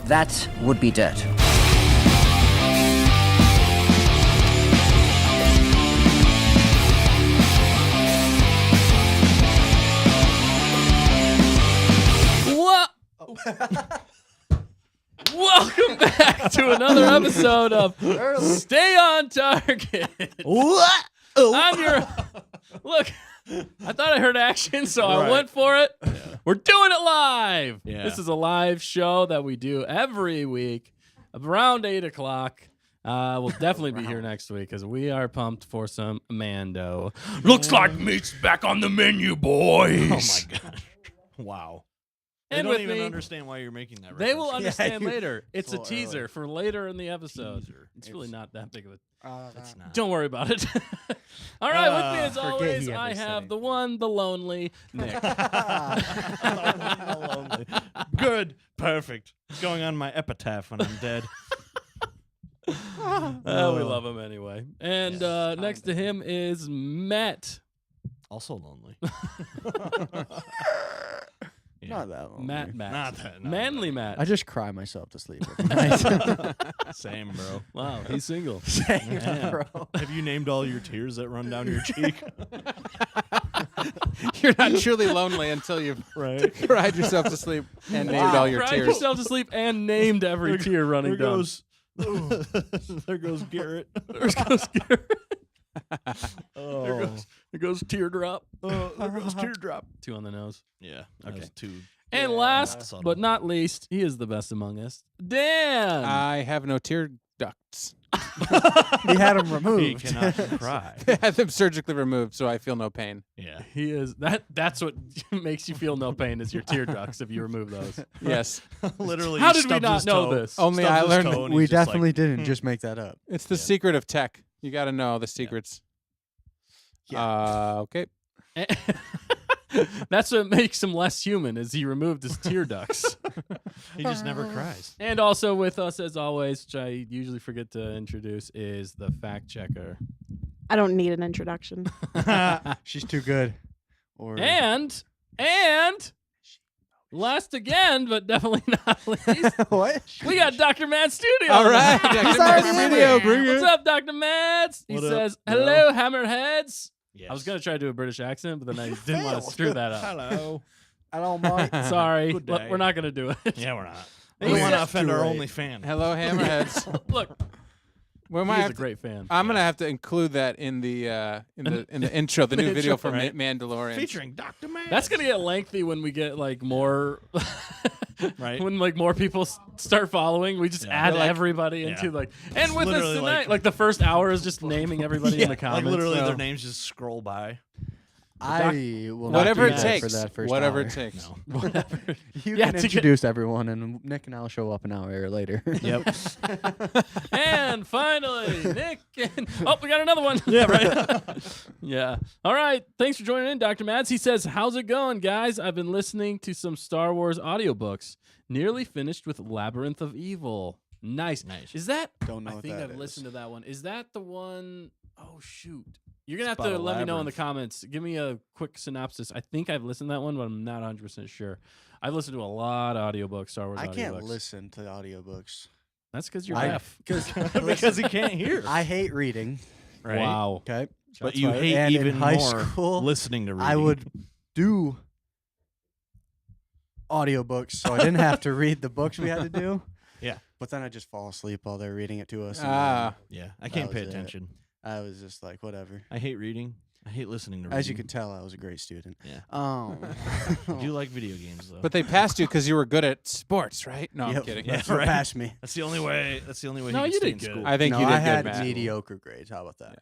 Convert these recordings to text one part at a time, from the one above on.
that would be dirt. What? Welcome back to another episode of Stay on Target. What? I'm your... Look, I thought I heard action, so I went for it. Yeah. We're doing it live. Yeah. This is a live show that we do every week around 8 o'clock. We'll definitely be here next week because we are pumped for some Mando. Looks like meat's back on the menu, boys. Oh, my God. Wow. And they with don't even me, understand why you're making that reference. they will understand you- later. It's a little teaser early. for later in the episode. Teaser. It's really not that big of a... It's not. Don't worry about it. All right, with me as forget always, he ever I said have it. the one, the lonely Nick. Good. Perfect. It's going on my epitaph when I'm dead. We love him anyway. And next to him is Matt. Also lonely. Yeah. Not that long. Matt. Not that. not Manly Matt. I just cry myself to sleep every night. that. Same, bro. Wow, he's single. Same, Man. bro. Have you named all your tears that run down your cheek? You're not truly lonely until you've cried yourself to sleep and named all your Cried tears. yourself to sleep and named every tear running There down. goes. There goes Garrett. There goes Garrett. Oh. There goes teardrop. There goes teardrop. 2 on the nose. Yeah, that was too. And Yeah, last subtle. but not least, he is the best among us, Dan. I have no tear ducts. He had them He removed. cannot cry. I had them surgically removed, so I feel no pain. Yeah. He is that's what makes you feel no pain is your tear ducts if you remove those. Yes. Literally. How he did we stubs not his know toe, this? Only stubs I his learned toe, and We he's just definitely like, didn't just make that up. It's the secret of tech. You got to know the secrets. Okay. That's what makes him less human is he removed his tear ducts. He just never cries. And also with us as always, which I usually forget to introduce, is the fact checker. I don't need an introduction. She's too good. Or And last again, but definitely not least, what? we got Dr. Matt Studio. All right. He's Dr. already Matt in Studio, here. bring What's it. up, Dr. Matt? He What up, says, bro? hello, hammerheads. Yes. I was going to try to do a British accent, but then I didn't want to failed. screw that up. Hello. I don't mind. Sorry. Good Look, day. we're not going to do it. Yeah, we're not. He We don't want to said- offend Too our late. only fan. Hello, hammerheads. Look, We might he's have a to- great fan. I'm gonna have to include that in the intro, the new video from right? Mandalorian. Featuring Dr. Man. That's going to get lengthy when we get like more Right. when like more people start following. We just add They're like- everybody into like and with us literally tonight like- like the first hour is just naming everybody in the comments. Like literally so. their names just scroll by. I will not Whatever do it that takes. for that first Whatever hour. it takes. No. Whatever. You Yeah, can to get- introduce everyone, and Nick and I'll show up an hour later. Yep. And finally, Nick. Oh, we got another one. Yeah, right. Yeah. All right. Thanks for joining in, Dr. Mads. He says, how's it going, guys? I've been listening to some Star Wars audiobooks. Nearly finished with Labyrinth of Evil. Nice. Nice. Is that? Don't know I what think that I've is. listened to that one. Is that the one oh shoot. You're going to have about to a let me know in the labyrinth. comments. Give me a quick synopsis. I think I've listened to that one, but I'm not 100% sure. I've listened to a lot of audiobooks, Star Wars I can't audiobooks. listen to audiobooks. That's because you're I- deaf. Because he can't hear. I hate reading. Right? Wow. Okay, But Shots you fired. hate And in even high more school, listening to reading. I would do audiobooks, so I didn't have to read the books we had to do. Yeah. But then I just fall asleep while they're reading it to us. and Ah. Yeah. I can't pay was it. attention. I was just like, whatever. I hate reading. I hate listening to reading. As you can tell, I was a great student. Yeah. Oh. I do like video games though. But they passed you because you were good at sports, right? No, I'm Yep, kidding. That's Yeah, what right. passed me. that's the only way. That's the only way. No, he you can did stay in good. school. I think no, you did I good, had Matt. mediocre grades. How about that?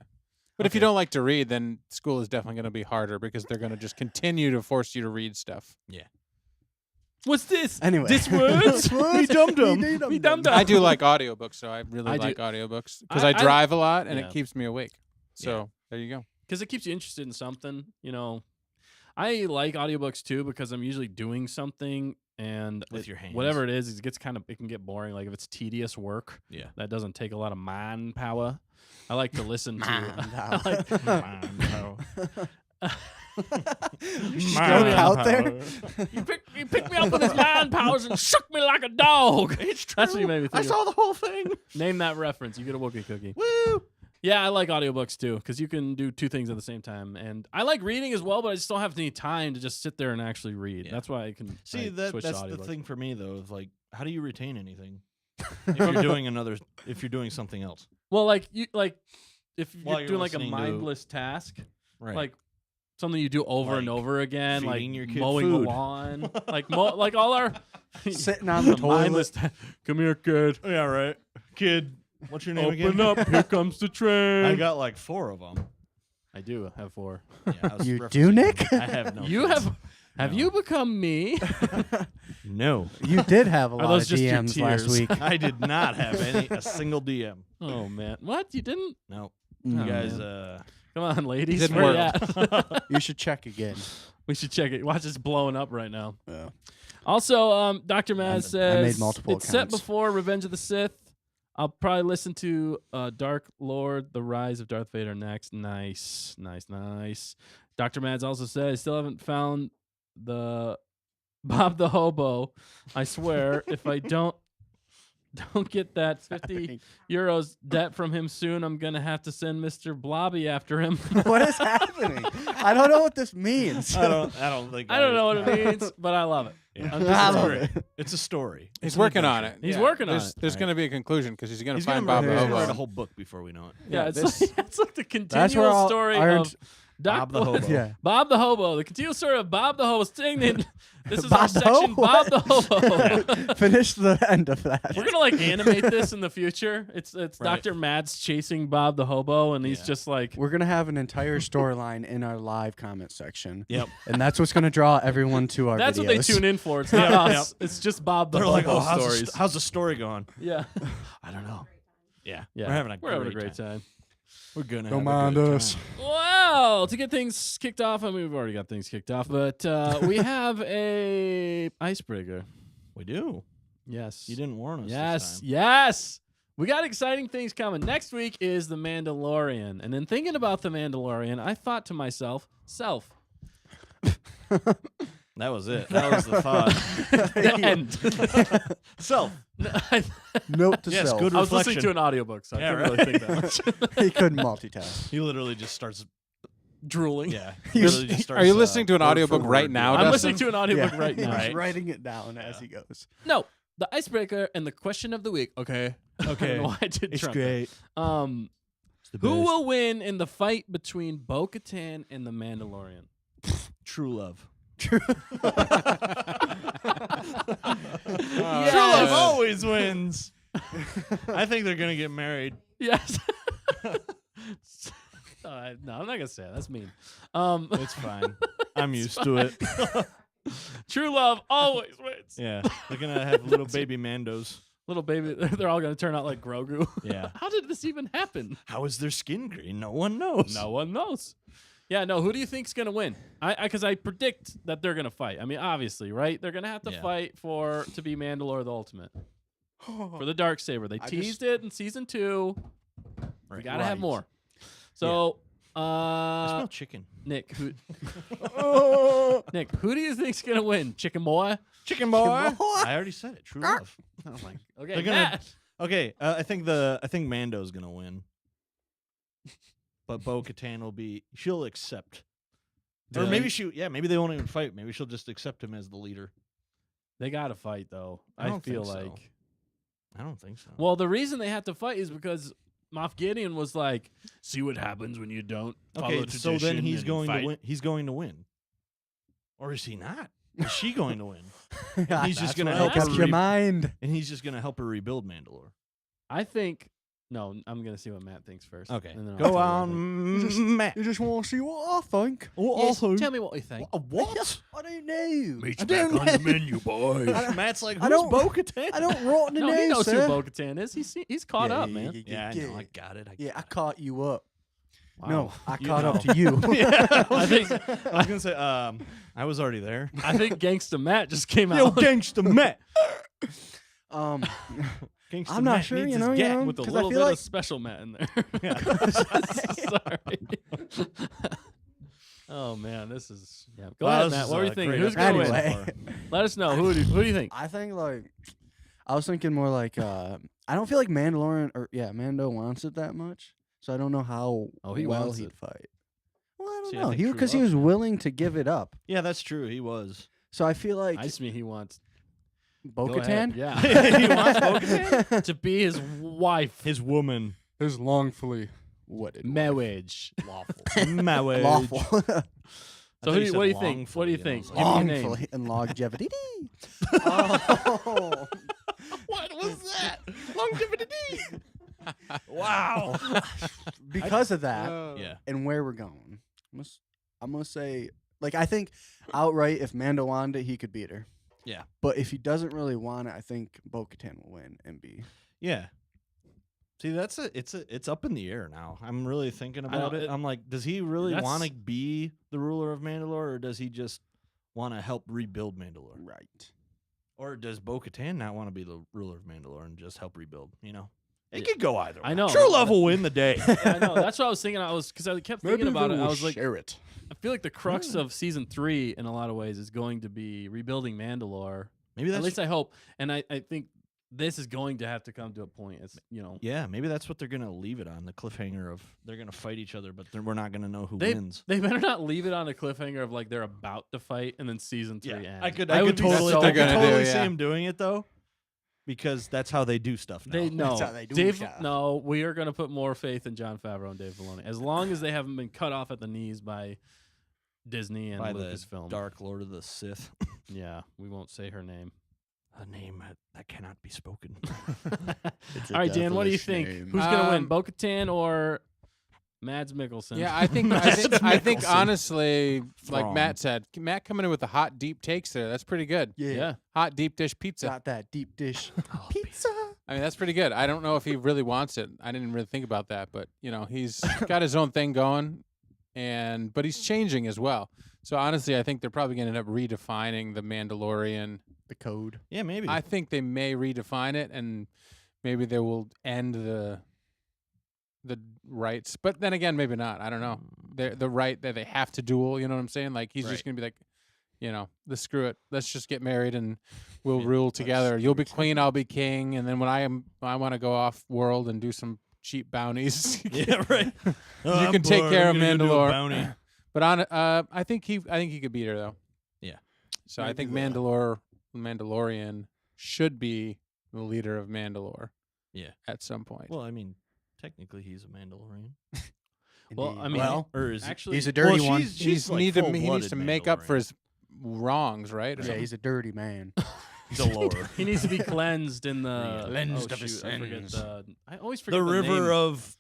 But if you Okay. don't like to read, then school is definitely going to be harder because they're going to just continue to force you to read stuff. What's this? Anyway. This words? Me dum-dum. Me dum-dum. I do like audiobooks, so I really I do- like audiobooks because I- I drive a lot and yeah. it keeps me awake. So there you go. Because it keeps you interested in something, you know. I like audiobooks too because I'm usually doing something and With your hands. whatever it is, it can get boring. Like if it's tedious work, Yeah. that doesn't take a lot of manpower. I like to listen to. Manpower. I like- Still Man out there? power. You picked me up with his mind powers and shook me like a dog. That's what you made me think I of. saw the whole thing. Name that reference. You get a Wookiee cookie. Woo! Yeah, I like audiobooks too because you can do two things at the same time. And I like reading as well, but I just don't have any time to just sit there and actually read. Yeah. That's why I can See, switch that's to the audiobooks. thing for me though. Of like, how do you retain anything if you're doing something else? Well, like if While you're you're doing like a listening to- mindless task, Right. like something you do over and Like over again, like feeding your kid mowing food. the lawn, like all our Sitting on the mindless. toilet. Come here, kid. Yeah, right. Kid, what's your name Open again? up. Here comes the train. I got like 4 of them. I do have 4. Yeah, I was You referencing do, Nick? them. I have no. You kids. have No. you become me? No. You did have a Are lot those of just your DMs last tears? week. I did not have a single DM. Oh man, what you didn't? No. No, You guys, man. Come on, ladies. Didn't where work. you at? You should check again. We should check it. Watch, it's blowing up right now. Yeah. Also, Dr. Maz says I made multiple it's set accounts. before Revenge of the Sith. I'll probably listen to Dark Lord: The Rise of Darth Vader next. Nice. Dr. Mads also says still haven't found the Bob the Hobo. I swear, if I don't get that 50 euros debt from him soon, I'm gonna have to send Mr. Blobby after him. What is happening? I don't know what this means. I don't think. I don't know what it means, but I love it. Yeah. I'm I just love great. it. It's a story. He's It's an working on it. adventure. He's working on there's, it. There's Right. going to be a conclusion because he's going to He's find gonna Bob the write Hobo. a whole book before we know it. Yeah, it's like the That's where continual all story Iron- of Bob the Hobo. Yeah. Bob the Hobo. The continual story of Bob the Hobo. This is Bob our the section, Hobo? Bob the Hobo. Finish the end of that. We're gonna like animate this in the future. It's Right. Dr. Mads chasing Bob the Hobo, and he's Yeah. just like, We're gonna have an entire storyline in our live comment section. Yep. And that's what's gonna draw everyone to our that's videos. what they tune in for. It's not Yeah, us. It's just Bob the They're Hobo like, oh, stories. how's the story going? Yeah, I don't know. Yeah, yeah. we're having a great time. We're gonna Don't have mind a good us. time. Well, to get things kicked off, I mean, we've already got things kicked off, but we have a icebreaker. We do. Yes. You didn't warn us. Yes, This time. yes. We got exciting things coming. Next week is The Mandalorian. And then thinking about The Mandalorian, I thought to myself, self. That was it. That was the thought. The end. Self. Note to Yes, self. good I was listening reflection. to an audiobook, so I Yeah, couldn't right. really think that much. He couldn't multitask. He literally just starts. Drooling. Yeah. You're- literally just starts, Are you listening to an word for audiobook word right doing now, it. I'm Dustin? listening to an audiobook right now. He's Right. writing it down as he goes. No, the icebreaker and the question of the week. Okay. Okay. I don't know why I did It's Trump. great. It's the Who best. will win in the fight between Bo-Katan and the Mandalorian? True love. Yes. True love always wins. I think they're gonna get married. Yes. No, I'm not gonna say that. That's mean. It's fine. I'm used to it. True love always wins. Yeah, they're gonna have little baby Mandos. Little baby, they're all gonna turn out like Grogu. Yeah. How did this even happen? How is their skin green? No one knows. No one knows. Yeah, no. Who do you think's gonna win? Because I predict that they're gonna fight. I mean, obviously, right? They're gonna have to Yeah. fight to be Mandalore the Ultimate for the Darksaber. They I teased it in season 2. We Right. gotta have Right. more. So, I smell chicken. Nick, who do you think's gonna win? Chicken boy? Chicken boy. I already said it. True love. Oh my. Okay, They're gonna- Matt. Okay, I think Mando's gonna win, but Bo-Katan will be. She'll accept, or maybe maybe they won't even fight. Maybe she'll just accept him as the leader. They gotta fight though. I I don't feel think so. like. I don't think so. Well, the reason they have to fight is because Moff Gideon was like, "See what happens when you don't follow okay, tradition." so then he's and going fight." to win. He's going to win, or is he not? Is she going to win? Yeah, He's just that's gonna what help gets her your re- mind. And he's just gonna help her rebuild Mandalore. I think. No, I'm gonna see what Matt thinks first. Okay, and then I'll go tell you what I on, think. Matt. You just want to see what I think. Yes, tell me what you think. What? I don't know. Meat's I don't back on the know. menu, boys. Matt's like, I who's don't- Bo-Katan? I don't rot in the No, he knows sir. who Bo-Katan is. He's caught Yeah, up, yeah, man. Yeah, I know. I got it. Yeah, I caught you up. Wow. No, I You caught know. up to you. Yeah, I think I was gonna say, I was already there. I think Gangsta Matt just came Yo, out gangsta Matt. um, Gangsta I'm not Matt sure, needs you his know, gat. with a 'cause I little feel bit like- of special Matt in there. Yeah. Sorry. Oh man, this This is Go ahead, Matt. What do you think? Who's going going to to win? Anyway. Let us know. Who do you think? I think I was thinking more I don't feel like Mando wants it that much, so I don't know how he well wants he'd it. fight. Well, I don't See, I know. think true Because he love, was man. willing to give it up. Yeah, that's true. He was. So I feel like I just mean he wants Bo-Katan. Yeah. He wants Bo-Katan? to be his wife. His woman. His longfully wedded Marriage. Marriage. lawful, I So thought you what do you said think? What do you think? longfully, and I was Give me a name. longfully and longevity. Oh. What was that? Longevity. Wow. Because of that, Yeah. and where we're going, I'm gonna say, I think outright, if Mando wanted it, he could beat her. Yeah. But if he doesn't really want it, I think Bo-Katan will win and be. Yeah. See, it's up in the air now. I'm really thinking about know, it. I'm like, does he really that's- want to be the ruler of Mandalore, or does he just want to help rebuild Mandalore? Right. Or does Bo-Katan not want to be the ruler of Mandalore and just help rebuild? It Yeah. could go either way. I know. True love will win the day. I know. That's what I was thinking. Because I kept thinking about it. I was like, share it. I feel like the crux of season 3 in a lot of ways is going to be rebuilding Mandalore. Maybe At that's least I hope. And I think this is going to have to come to a point. It's yeah. Maybe that's what they're gonna leave it on, the cliffhanger of they're gonna fight each other, but we're not gonna know who They- wins. They better not leave it on a cliffhanger of like they're about to fight and then season 3 ends. I could would be totally, so I could gonna do, totally see yeah. him doing it though, because that's how they do stuff now. They know. how they do Dave, stuff. no, we are going to put more faith in Jon Favreau and Dave Filoni. As long as they haven't been cut off at the knees by Disney and By the Lucasfilm. Dark Lord of the Sith, Yeah, we won't say her name. a name that cannot be spoken. All right, Dan, what do you think? Who's going to win, Bo-Katan or Mads Mikkelsen? Yeah, I think Mikkelsen. honestly, like Thrawn. Matt said, Matt coming in with the hot deep takes there. That's pretty good. Yeah. Hot deep dish pizza. Got that deep dish Oh, pizza. I mean, that's pretty good. I don't know if he really wants it. I didn't really think about that, but he's got his own thing going, but he's changing as well. So honestly, I think they're probably going to end up redefining the Mandalorian. The code. Yeah, maybe. I think they may redefine it, and maybe they will end the rights. But then again, maybe not. I don't know. The right that they have to duel. You know what I'm saying? Like he's just going to be like, screw it. Let's just get married and we'll rule together. You'll be queen, I'll be king, and then when I want to go off world and do some cheap bounties. yeah, right. You can take care of Mandalore. Bounty. But I think he could beat her though. Yeah. So I Maybe think the- Mandalorian should be the leader of Mandalore. Yeah. At some point. Well, I mean, technically he's a Mandalorian. Well, Indeed. I mean, well, Or is actually, he's a dirty well, one. she's like he needs full-blooded to make up for Mandalorian. his wrongs, right? Or yeah, something? he's a dirty man. Dolores. he needs to be cleansed in the Cleansed of his shoot, I forget sins. I always forget the river name. of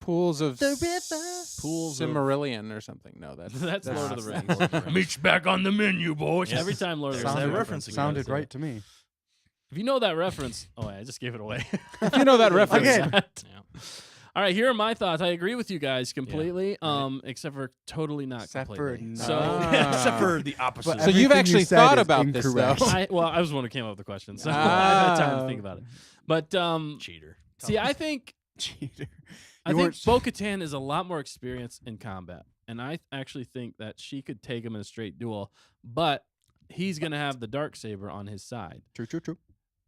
Pools of The river. Pools of- Cimmerillion or something. No, that's That's Lord of the Rings. Lord of the Rings. Meat's back on the menu, boys. Every time Lord of the There's Rings that reference reference again. Sounded so- right to me. If you know that reference, I just gave it away. If you know that reference. Again. Yeah. All right, here are my thoughts. I agree with you guys completely, except for totally not Except for completely. no. So, Except for the opposite. But So you've everything actually you said thought is about this, incorrect. though. I was the one who came up with the question, so I've had time to think about it. But Cheater. see, I think Cheater. I You think weren't- Bo-Katan is a lot more experienced in combat, and I actually think that she could take him in a straight duel, but he's gonna have the darksaber on his side. True, true, true.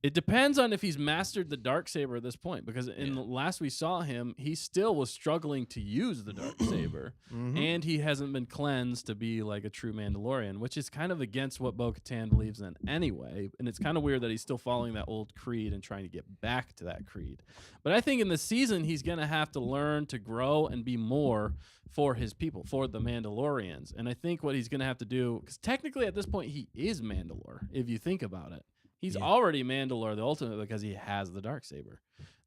It depends on if he's mastered the darksaber at this point, because in the last we saw him, he still was struggling to use the darksaber, and he hasn't been cleansed to be like a true Mandalorian, which is kind of against what Bo-Katan believes in anyway. And it's kind of weird that he's still following that old creed and trying to get back to that creed. But I think in the season, he's going to have to learn to grow and be more for his people, for the Mandalorians. And I think what he's going to have to do, because technically at this point, he is Mandalore, if you think about it. He's already Mandalore, the ultimate, because he has the darksaber.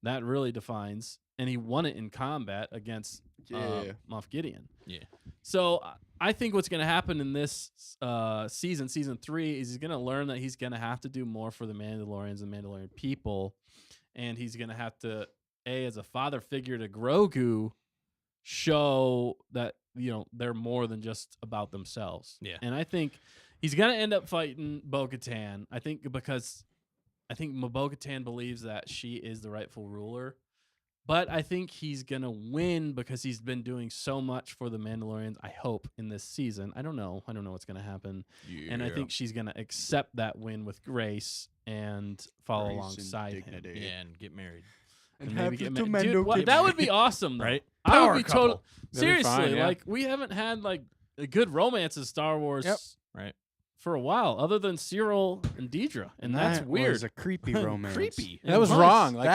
That really defines, and he won it in combat against Moff Gideon. Yeah. So I think what's going to happen in this season 3, is he's going to learn that he's going to have to do more for the Mandalorians and Mandalorian people, and he's going to have to, as a father figure to Grogu, show that they're more than just about themselves. Yeah. And I think he's gonna end up fighting Bo-Katan. I think because Bo-Katan believes that she is the rightful ruler, But I think he's going to win because he's been doing so much for the Mandalorians, I hope, in this season. I don't know. I don't know what's going to happen. Yeah. And I think she's going to accept that win with grace and follow Grace and alongside him. dignity. Yeah, and get married. And have maybe get the married. Dude, Mando what- get that would married. be awesome, though. Right? I Power would be couple. total. That'd be Seriously, fine, yeah. like we haven't had like a good romance in Star Wars Yep. Right. for a while, other than Cyril and Deidre, and that's That weird. was a creepy romance. Creepy. It That was was. wrong. Like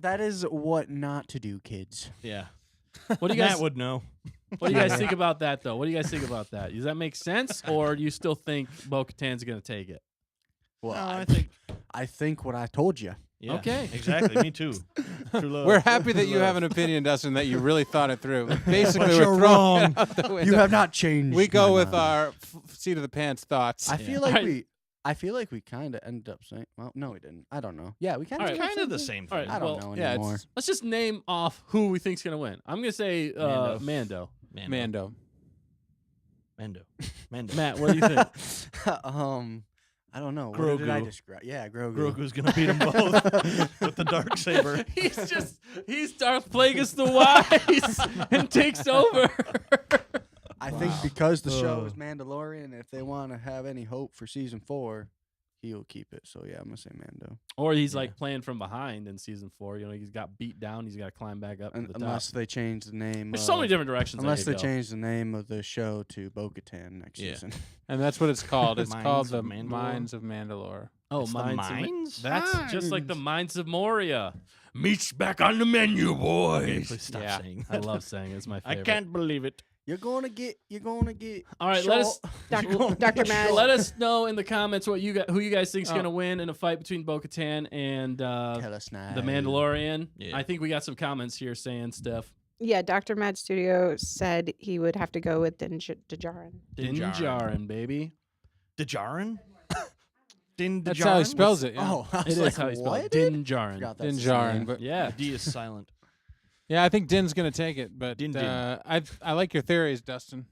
That is what not to do, kids. Yeah. What do you guys? Matt would know. What do you guys think about that, though? What do you guys think about that? Does that make sense, or do you still think Bo-Katan's going to take it? Well, No, I think what I told you. Yeah, Okay. Exactly. Me too. True love. We're happy that True you have love. an opinion, Dustin, that you really thought it through. But basically, But we're you're throwing wrong. it out the window. You have not changed. We go my with mind. our seat of the pants thoughts. I Yeah. feel like Alright. I feel like we kind of ended up saying. Well, no, we didn't. I don't know. Yeah, we kind All of. right. Kind of the same All thing. right. I don't well, know yeah, anymore. Let's just name off who we think's going to win. I'm going to say Mando. Mando. Mando. Mando. Mando. Matt, what do you think? I don't know. What did I Grogu. describe? Yeah, Grogu. Grogu's gonna beat them both with the dark saber. he's Darth Plagueis the Wise and takes over. I think because the show Oh. is Mandalorian, if they want to have any hope for season 4, he'll keep it. So yeah, I'm gonna say Mando. Or he's Yeah. like playing from behind in season 4. You know, he's got beat down. He's got to climb back up to the Unless top. they change the name. There's so many different directions. Unless they they could go. change the name of the show to Bo-Katan next Yeah. season. And that's what it's called. It's Mines called of the Mandalore? Mines of Mandalore. Oh, It's the Mines of Mines? That's just like the Mines of Moria. Meat's back on the menu, boys. Please stop Yeah. saying I that. love saying it. It's my I favorite. can't believe it. You're gonna get. All right, let us Dr. Matt. let us know in the comments what you got, who you guys think's Oh. gonna win in a fight between Bo-Katan and Tell us now. the Mandalorian. Yeah. I think we got some comments here saying stuff. Yeah, Dr. Mad Studio said he would have to go with Djarin. Din Djarin, baby. Djarin? Din That's how he spells it. Yeah. Oh, I It was is like, how he spells what? it. Din Djarin. Forgot Din that's his Djarin, name. but Yeah. D is silent. yeah, I think Din's gonna take it. But Din Din. I like your theories, Dustin.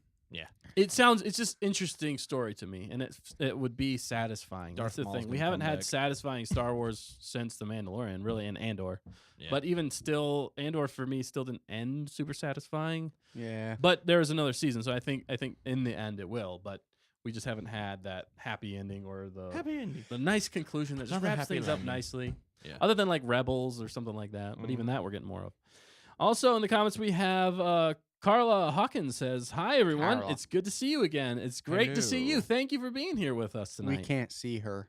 It's just interesting story to me, and it would be satisfying. Darth That's the Maul's thing. We gonna haven't come had back. satisfying Star Wars since the Mandalorian, really, and Andor. Yeah. But even still, Andor for me still didn't end super satisfying. Yeah. But there is another season, so I think in the end it will. But we just haven't had that happy ending or the Happy ending. nice conclusion that just Another wraps happy things up landing. nicely. Yeah. Other than like Rebels or something like that. But even Mhm. that we're getting more of. Also in the comments we have Carla Hawkins says, "Hi everyone, Carla. it's good to see you again. It's great to see you. Hello. Thank you for being here with us tonight. We can't see her.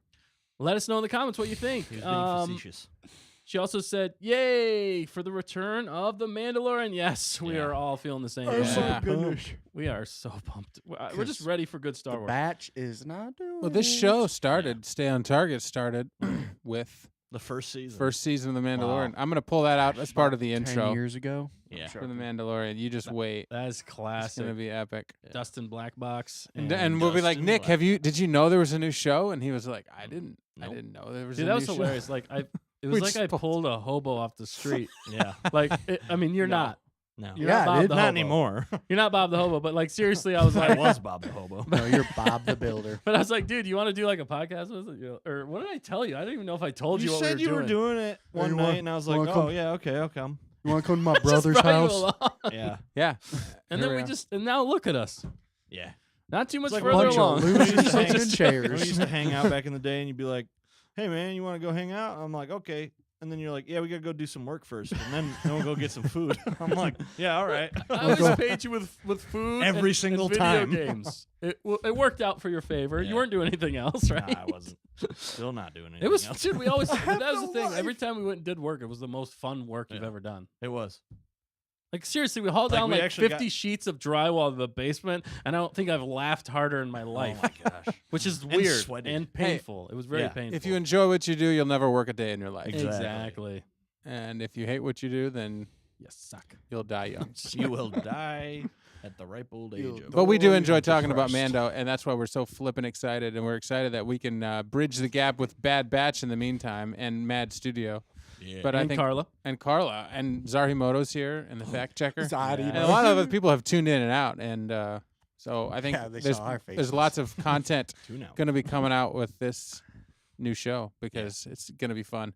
Let us know in the comments what you think." He was being facetious. She also said, "Yay for the return of the Mandalorian." Yes, we Yeah. are all feeling the same. Oh way. my goodness. We are so pumped. We're just 'Cause ready for good Star The Wars. batch is not doing. Well, this show started. Stay on Target started with The first season. first season of the Mandalorian. I'm gonna pull that out as part of the 10 intro years ago. Yeah. for the Mandalorian. You just wait. That is It's classic. gonna be epic. Dustin Blackbox. And we'll be like, Dustin Nick, Black. did you know there was a new show? And he was like, I didn't Nope. know there was Dude, a that new was show. hilarious. Like it We was like just I pulled- pulled a hobo off the street. Yeah. Like, I mean, you're No. not. No. You're Yeah, not Bob dude. the Not hobo. anymore. You're not Bob the hobo. But like, seriously, I was I like, was Bob the Hobo. No, you're Bob the Builder. but I was like, dude, you want to do like a podcast with it? You know, or what did I tell you? I don't even know if I told you, You what said we you were were doing it Hey, one you night, wanna- and I was you like, wanna "Oh come- yeah, okay, I'll come." You want to come to my Just brother's brought you house? along. Yeah, Yeah. And Here then we we are. and now look at us. yeah. Not too much like a further bunch of along. losers used to hang- sitting in We chairs. used to hang out back in the day, and you'd be like, "Hey man, you want to go hang out?" I'm like, "Okay." And then you're like, "Yeah, we gotta go do some work first, and then we'll go get some food." I'm like, "Yeah, all right." I always paid you with food Every and single video time. games. It worked out for your favor. You Yeah. weren't doing anything else, right? Nah, I wasn't. Still not doing anything. It was, else. dude. We always. That have was the no thing. life. Every time we went and did work, it was the most fun work you've Yeah. ever done. It was. Like seriously, we hauled Like, down we like actually 50 sheets of drywall in the basement, and I don't think I've laughed harder in my life, Oh my gosh. which is And weird sweaty. and painful. It was very Yeah. painful. If you enjoy what you do, you'll never work a day in your life. exactly, And if you hate what you do, then you suck. you'll die young. You will die at the ripe old age. You'll Of But we do Boy, enjoy talking about depressed. Mando, and that's why we're so flippin' excited. And we're excited that we can bridge the gap with Bad Batch in the meantime and Mad Studio. Yeah. But I And think Carla, and Carla and Zahimoto's here and the fact checker. Zahimoto. And a lot of other people have tuned in and out, and so I think Yeah, they there's, saw our there's faces. lots of content Tune out. going to be coming out with this new show because it's going to be fun.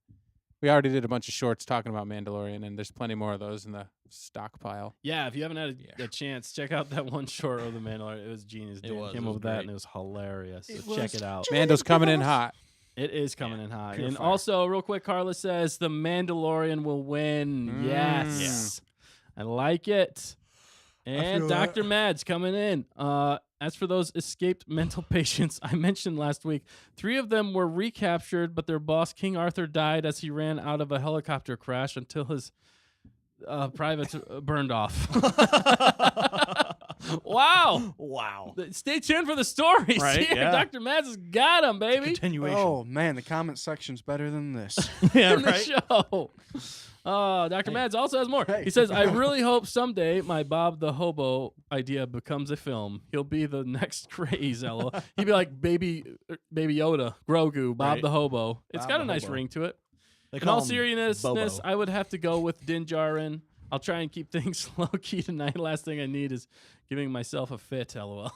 we already did a bunch of shorts talking about Mandalorian, and there's plenty more of those in the stockpile. Yeah, if you haven't had a chance, check out that one short of the Mandalorian. It was genius. Dan came up with that, and it was hilarious. So check it out. Mando's coming in hot. It is coming in hot. pure And fire. also, real quick, Carla says the Mandalorian will win. Yes. I like it. And feel Dr. Mads coming in. As for those escaped mental patients I mentioned last week, 3 of them were recaptured, but their boss, King Arthur, died as he ran out of a helicopter crash until his privates burned off. Wow. Wow. Stay tuned for the stories. Right, Here, yeah. Dr. Mads has got him, baby. Continuation. Oh man, the comment section's better than this. yeah, In the right. show. Dr. Mads also has more. Hey. He says, I really hope someday my Bob the Hobo idea becomes a film. He'll be the next craze, LOL. He'd be like Baby Yoda, Grogu, Bob Right. the Hobo. It's Bob got the a nice Hobo. ring to it. They In all call him seriousness, Bobo. I would have to go with Din Djarin. I'll try and keep things low key tonight. Last thing I need is giving myself a fit, LOL.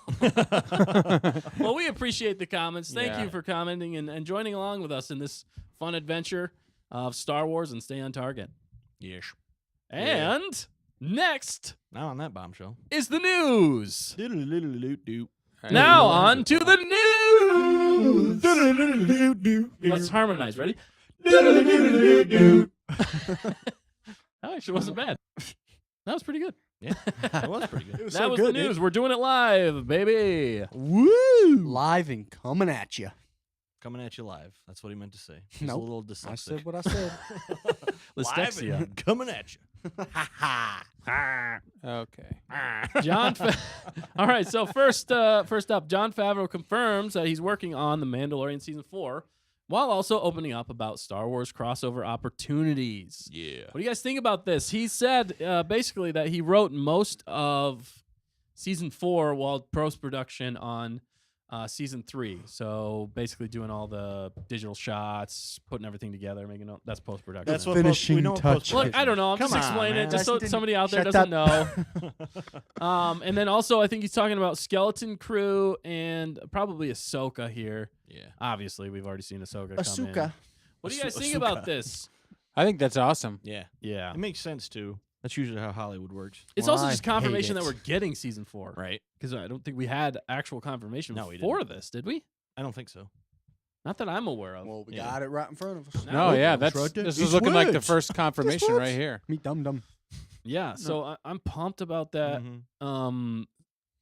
Well, we appreciate the comments. Thank Yeah. you for commenting and joining along with us in this fun adventure of Star Wars and Stay on Target. Yes. And next Now on that bombshell. is the news. Doodle-doodle-doo-doo. Now on to the news. Doodle-doodle-doo-doo. Let's harmonize. Ready? Doodle-doodle-doo-doo. That actually wasn't bad. That was pretty good. Yeah, that was pretty good. That was the news. We're doing it live, baby. Woo! Live and coming at you. Coming at you live. That's what he meant to say. He's Nope. a little I dyslexic. said what I said. Live Dyslexia. and coming at you. Okay. John. All right. So first up, Jon Favreau confirms that he's working on The Mandalorian season 4, while also opening up about Star Wars crossover opportunities. Yeah. What do you guys think about this? He said basically that he wrote most of season 4 while post-production on season 3. So basically doing all the digital shots, putting everything together, making that's post-production. That's what Finishing we know what touches. Look, I don't know. I'm Come just on, explaining man. it just so Justin, somebody out there shut doesn't up. know. And then also, I think he's talking about Skeleton Crew and probably Ahsoka here. Yeah. Obviously, we've already seen Ahsoka come in. Asuka. What do you guys think Ahsoka. about this? I think that's awesome. Yeah. Yeah. It makes sense too. That's usually how Hollywood works. It's Well, also I just hate confirmation that it. we're getting season 4. Right. Because I don't think we had actual confirmation No, we for this, did we? I don't think so. Not that I'm aware of. Well, we Yeah. got it right in front of us. No, No, yeah, that's that's right there. this It's is looking like the words. first confirmation words. right here. Me dum dum. Yeah, so I'm pumped about that. Mhm.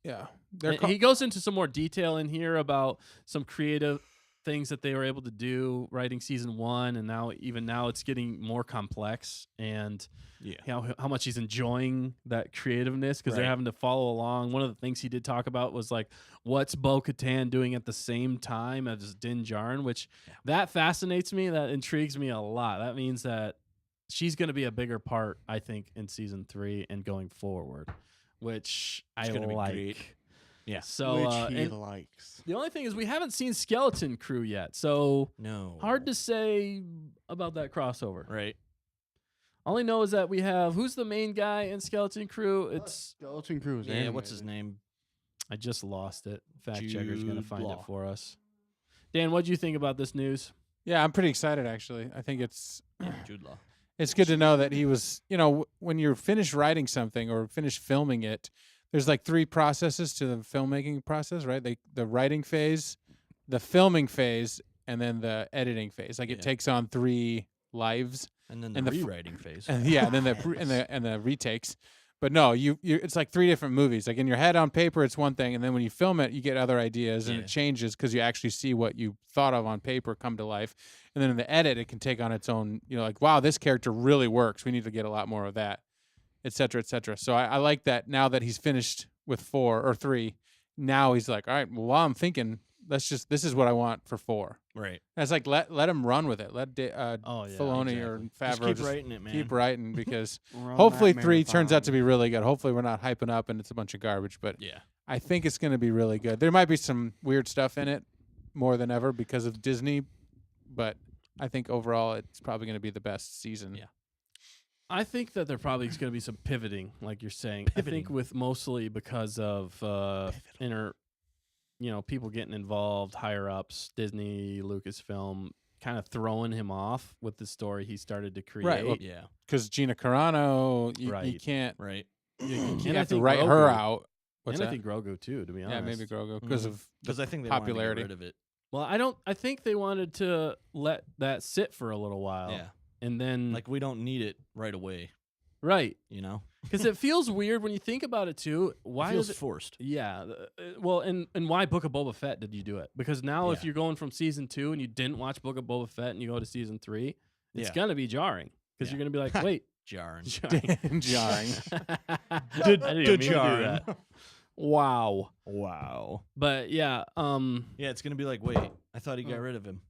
Yeah, And he goes into some more detail in here about some creative things that they were able to do writing season 1, and now it's getting more complex, and Yeah. how much he's enjoying that creativeness because they're Right. having to follow along. One of the things he did talk about was like what's Bo-Katan doing at the same time as Din Djarin, which that fascinates me. That intrigues me a lot. That means that she's going to be a bigger part, I think, in season 3 and going forward, which It's I gonna be like. great. Yeah. So Which he and likes. the only thing is we haven't seen Skeleton Crew yet, so No. hard to say about that crossover. Right. All I know is that we have who's the main guy in Skeleton Crew? It's Skeleton Crew is Yeah. What's his animated. name? I just lost it. Fact checker's gonna Jude find Law. it for us. Dan, what do you think about this news? Yeah, I'm pretty excited actually. I think it's Jude Law. it's good to know that he was, when you're finished writing something or finished filming it, there's like 3 processes to the filmmaking process, right? The writing phase, the filming phase, and then the editing phase. Like it Yeah. takes on 3 lives. And then the And the rewriting phase. And yeah, and then the retakes. But no, you it's like 3 different movies. Like in your head on paper, it's one thing, and then when you film it, you get other ideas, and Yeah. it changes because you actually see what you thought of on paper come to life. And then in the edit, it can take on its own. Like wow, this character really works. We need to get a lot more of that, et cetera, et cetera. So I like that now that he's finished with 4 or 3. Now he's like, all right, well, while I'm thinking, this is what I want for 4. Right. And it's like let him run with it. Let Oh yeah. Filoni or exactly. Favreau Just keep writing it, man. keep writing because We're on hopefully that 3 turns out to marathon. be really good. Hopefully we're not hyping up and it's a bunch of garbage, but Yeah. I think it's going to be really good. There might be some weird stuff in it more than ever because of Disney, but I think overall it's probably going to be the best season. Yeah. I think that there probably is going to be some pivoting, like you're saying. I think Pivoting. with mostly because of people getting involved, higher ups, Disney, Lucasfilm, kind of throwing him off with the story he started to create. Right, well, Yeah. Because Gina Carano, you Right. can't. Right. You And I have to think write her Grogu. out. What's And that? I think Grogu too, to be honest. Yeah, maybe Grogu because of Because I think they popularity. wanted to get rid of it. Well, I think they wanted to let that sit for a little while. Yeah. And then Like we don't need it right away. right. You know. Because it feels weird when you think about it too. Why it feels is it forced? Yeah. Well, and why Book of Boba Fett did you do it? Because now if Yeah. you're going from season 2 and you didn't watch Book of Boba Fett and you go to season 3, it's Yeah. gonna be jarring. Because Yeah. you're gonna be like, wait, Jarring. jarring. jarring. I didn't mean to do jarring. that. Wow. Wow. But yeah, Yeah, it's gonna be like, wait, I thought he got rid of him.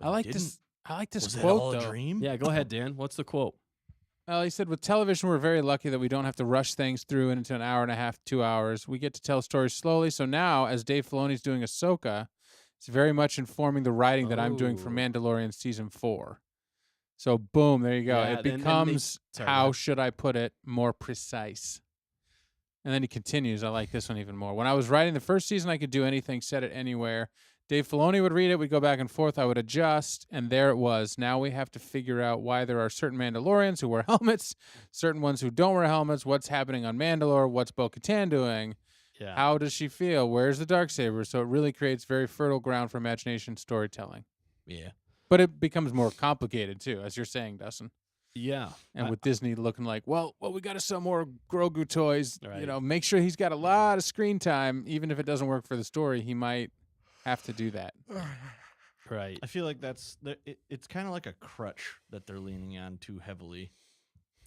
But I he like didn't. this. I like this Was that quote all a though. dream? yeah, go ahead, Dan. What's the quote? Well, he said, with television, we're very lucky that we don't have to rush things through into an hour and a half, 2 hours. We get to tell stories slowly. So now, as Dave Filoni's doing Ahsoka, it's very much informing the writing that I'm doing for Oh. Mandalorian season 4. So boom, there you go. Yeah, it then they- becomes, sorry, go how ahead. should I put it, more precise. And then he continues. I like this one even more. When I was writing the first season, I could do anything, set it anywhere. Dave Filoni would read it. We'd go back and forth. I would adjust. And there it was. Now we have to figure out why there are certain Mandalorians who wear helmets, certain ones who don't wear helmets, what's happening on Mandalore, what's Bo-Katan doing, Yeah. how does she feel, where's the Darksaber. So it really creates very fertile ground for imagination storytelling. Yeah. But it becomes more complicated, too, as you're saying, Dustin. Yeah. And with Disney looking like, well, we got to sell more Grogu toys. Right. You know, make sure he's got a lot of screen time. Even if it doesn't work for the story, he might have to do that. Right. I feel like it's kind of like a crutch that they're leaning on too heavily.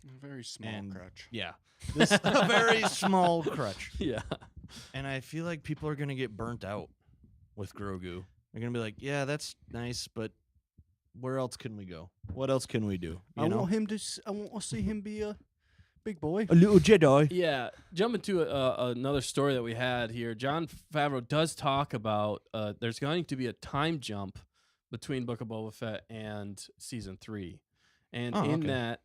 A very small And- crutch. Yeah. This a very small crutch. Yeah. And I feel like people are gonna get burnt out with Grogu. They're gonna be like, yeah, that's nice, but where else can we go? What else can we do? You I know? want him to. I want to see him be a big boy. A little Jedi. Yeah, jumping to another story that we had here. Jon Favreau does talk about there's going to be a time jump between Book of Boba Fett and season 3, and Oh, in okay. that,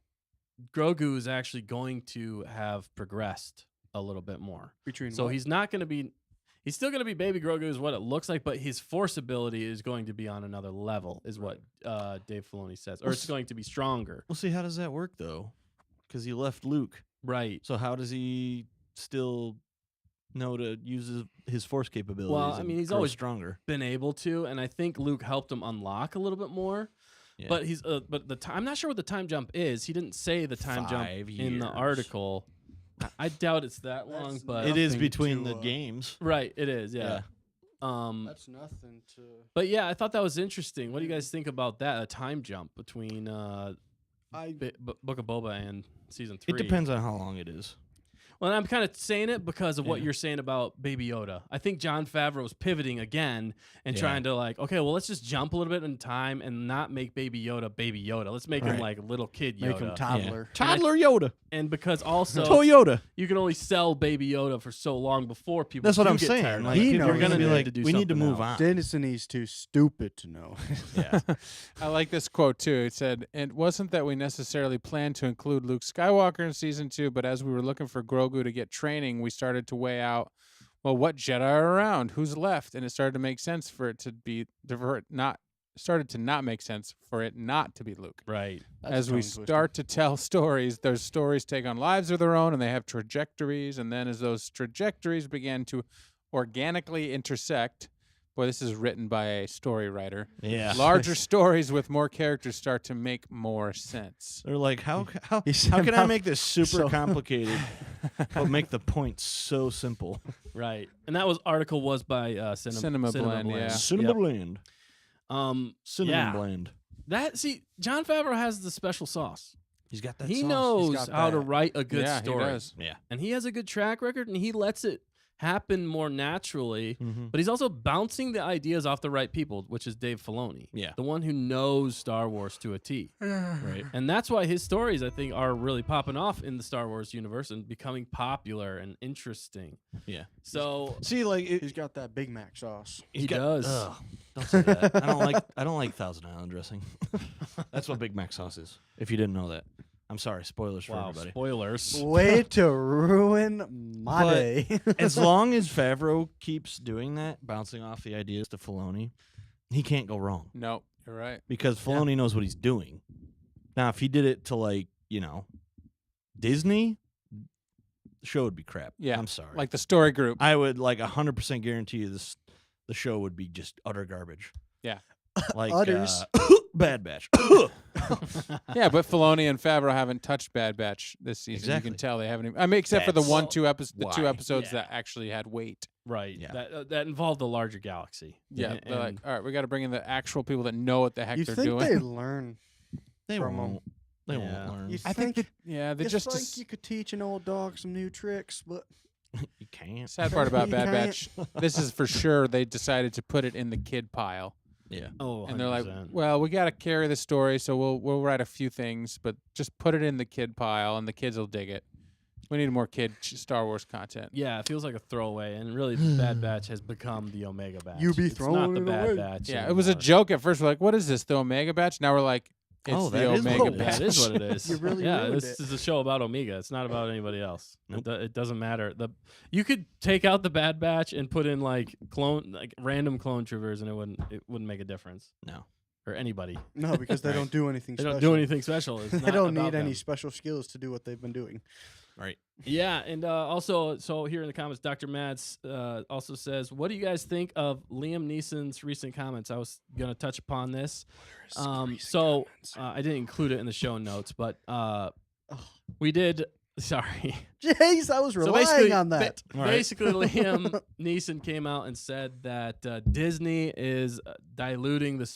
Grogu is actually going to have progressed a little bit more. Between So what? he's not going to be. He's still going to be Baby Grogu, is what it looks like, but his force ability is going to be on another level, is what Dave Filoni says, or Well, it's going to be stronger. Well, see, how does that work though? Because he left Luke. Right. So how does he still know to use his force capabilities? Well, I and mean, he's grow always stronger. Been able to, and I think Luke helped him unlock a little bit more. Yeah. But he's but the time, I'm not sure what the time jump is. He didn't say the time jump 5 in the years. article. I doubt it's that long, That's but It is nothing between to, the games. right, it is. Yeah. Yeah. That's nothing to. But yeah, I thought that was interesting. What do you guys think about that? A time jump between Book of Boba and season 3. It depends on how long it is. Well, and I'm kind of saying it because of what Yeah. you're saying about Baby Yoda. I think Jon Favreau's pivoting again and Yeah. trying to like, okay, well, let's just jump a little bit in time and not make Baby Yoda. Let's make him Right. like little kid Yoda. Make him toddler. Toddler Yoda. And because also Toyota. you can only sell Baby Yoda for so long before people. That's what do I'm get saying. tired of Like, it. He people are knows. gonna be They like, to do we need to something move else. on. Dennison is too stupid to know. Yeah. I like this quote too. It said, "It wasn't that we necessarily planned to include Luke Skywalker in season 2, but as we were looking for Grogu to get training, we started to weigh out, well, what Jedi are around, who's left, and it started to make sense for it to be started to not make sense for it not to be Luke. Right. As we start to tell stories, those stories take on lives of their own, and they have trajectories. And then as those trajectories began to organically intersect, boy, this is written by a story writer. Yeah. Larger stories with more characters start to make more sense. They're like, how He can I somehow- make this super so- complicated but make the point so simple? Right. And that article was by Cinema Blend, yeah. Cinema Yep. Bland. Cinnamon Yeah. Bland. Jon Favreau has the special sauce. He's got that He sauce. knows got how to that. write a good yeah, story. he does. Yeah. And he has a good track record, and he lets it happen more naturally. Mm-hmm. But he's also bouncing the ideas off the right people, which is Dave Filoni. Yeah. The one who knows Star Wars to a T. Right. And that's why his stories, I think, are really popping off in the Star Wars universe and becoming popular and interesting. Yeah. So See, like He's got that Big Mac sauce. he does. Ugh, don't say that. I don't like Thousand Island dressing. That's what Big Mac sauce is. If you didn't know that, I'm sorry. Spoilers for Wow, everybody. spoilers. Way to ruin my But- day. As long as Favreau keeps doing that, bouncing off the ideas to Filoni, he can't go wrong. No, You're right. because Filoni knows what he's doing. Now, if he did it to like Disney, the show would be crap. Yeah, I'm sorry. Like the story group. I would like 100% guarantee you the show would be just utter garbage. Yeah. Like Utters. Bad Batch. Yeah, but Filoni and Favreau haven't touched Bad Batch this season. Exactly. You can tell they haven't. I mean, except for the That's two why. episodes Yeah. that actually had weight. Right. Yeah. That involved a larger galaxy. Yeah, And- they're like, all right, we got to bring in the actual people that know what the heck You they're think doing. they learn? They From won't. They Yeah. won't learn. You I think that, yeah, they it's just. like you could teach an old dog some new tricks, but You can't. Sad part about You Bad can't. Batch, this is for sure. They decided to put it in the kid pile, Yeah. oh, and they're like, 100%. "Well, we got to carry the story, so we'll write a few things, but just put it in the kid pile, and the kids will dig it. We need more kid Star Wars content." Yeah, it feels like a throwaway, and really, the Bad Batch has become the Omega Batch. You be it's not throwing the it Bad away. Batch. Yeah, it was a anymore. joke at first. We're like, "What is this? The Omega Batch?" Now we're like, "It's Oh, the that is what Omega it is. Batch." Yeah, it is what it is. You really yeah, ruined this it. is a show about Omega. It's not about anybody else. Nope. It doesn't matter. You could take out the Bad Batch and put in like random clone troopers, and it wouldn't make a difference. No. Or anybody. no, because they Right. don't do anything They special. don't do anything special. It's They not don't about need any them. special skills to do what they've been doing. Right. Yeah, and also, so here in the comments, Dr. Mads also says, "What do you guys think of Liam Neeson's recent comments?" I was gonna touch upon this. So I didn't include it in the show notes, but we did. Sorry. Jeez, I was So relying on that. Basically, Liam Neeson came out and said that Disney is diluting the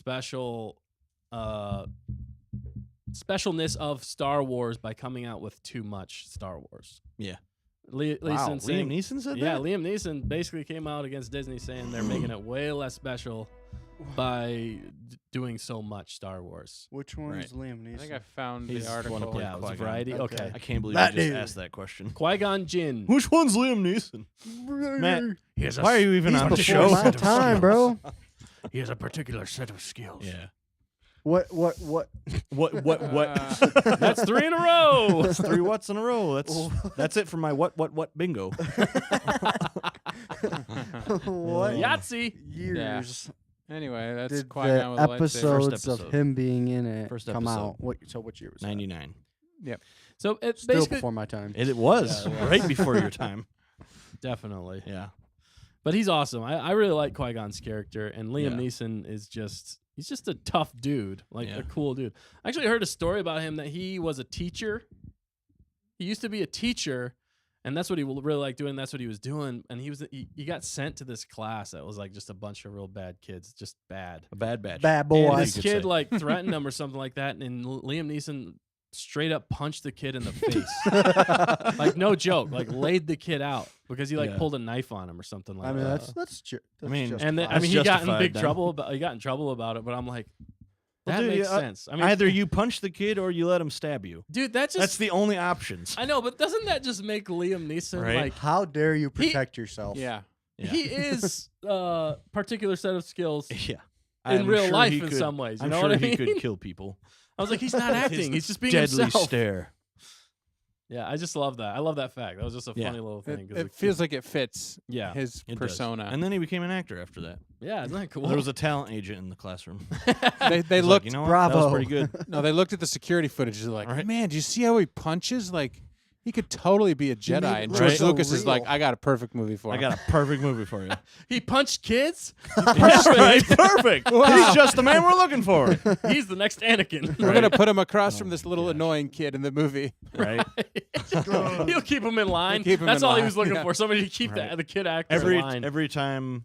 specialness of Star Wars by coming out with too much Star Wars. Yeah. Wow, Liam Neeson said yeah, that? Liam Neeson basically came out against Disney saying they're making it way less special by doing so much Star Wars. Which one's Right. Liam Neeson? I think I found He's the the one article. who played Yeah, it was Qui-Gon. Variety. Okay. Okay. I can't believe That you just dude. asked that question. Qui-Gon Jinn. Which one's Liam Neeson? Matt, why are you even He's on the before show? my time, bro. He has a particular set of skills. Yeah. What? What? That's 3 in a row. That's 3 whats in a row. That's it for my what bingo. What Yahtzee. years Anyway, that's did Qui-Gon the with a lightsaber. episodes of episode. him being in it First come episode. out? What year was that? 99. So it's Still basically before my time. It was Yeah, it was. right before your time. definitely. Yeah. But he's awesome. I really like Qui-Gon's character, and Liam Yeah. Neeson is he's just a tough dude, like Yeah. a cool dude. I actually heard a story about him that he was a teacher. He used to be a teacher, and that's what he really liked doing. That's what he was doing, and he got sent to this class that was like just a bunch of real bad kids, just bad. A bad batch. Bad And boy. this you could kid say. like threatened him or something like that, and Liam Neeson straight up punched the kid in the face, like no joke, like laid the kid out because he like Yeah. pulled a knife on him or something like I mean, that. that's mean, And then, That's he got in justified big then. trouble. He got in trouble about it. But I'm like, Well, that dude, makes yeah, sense. I mean, Either you punch the kid or you let him stab you. dude, that's That's just. the only options. I know, but doesn't that just make Liam Neeson Right. like how dare you protect yourself? Yeah. Yeah. he is particular set of skills Yeah. in I'm real sure life he in could- some ways? You I'm know sure what I he mean? could kill people. I was like, he's not acting. He's just being Deadly himself. stare. Yeah, I just love that. I love that fact. That was just a Yeah. funny little thing. 'cause It feels like it fits yeah, his It does. persona. And then he became an actor after that. yeah, isn't that cool? There was a talent agent in the classroom. they He's like, looked you know what? That Bravo. was pretty good. no, they looked at the security footage. They're like, Right. man, do you see how he punches? Like, he could totally be a Jedi. made it And look George so Lucas is like, real. I got a perfect movie for I him. got a perfect movie for you. he punched kids. Right? Perfect. He's just the man we're looking for. He's the next Anakin. We're gonna put him across from this little annoying kid in the movie. Right? He'll keep him in line. He'll keep him That's in all he line, was looking yeah. for. Somebody to keep Right. the kid actor in line. Every time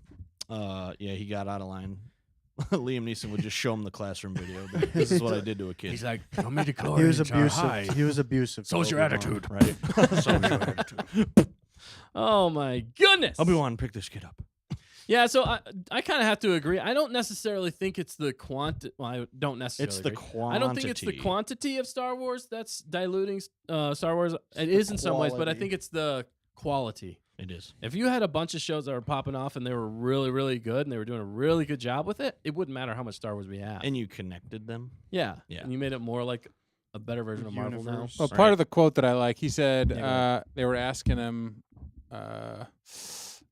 he got out of line, Liam Neeson would just show him the classroom video. But this is what I did to a kid. He's like, "Show me the He was abusive. He was abusive. So's your Obi-Wan. attitude." Right? So's your attitude. Oh my goodness. Obi-Wan, pick this kid up. Yeah, so I kind of have to agree. I don't necessarily think it's the Well, I don't necessarily. It's the agree. quantity. I don't think it's the quantity of Star Wars that's diluting Star Wars. It is in some ways, but I quality. think it's the quality. It is. If you had a bunch of shows that were popping off and they were really, really good and they were doing a really good job with it, it wouldn't matter how much Star Wars we have. And you connected them. Yeah. Yeah. And you made it more like a better version of Marvel now. Universe. Well, Right. part of the quote that I like, he said Yeah, they were asking him,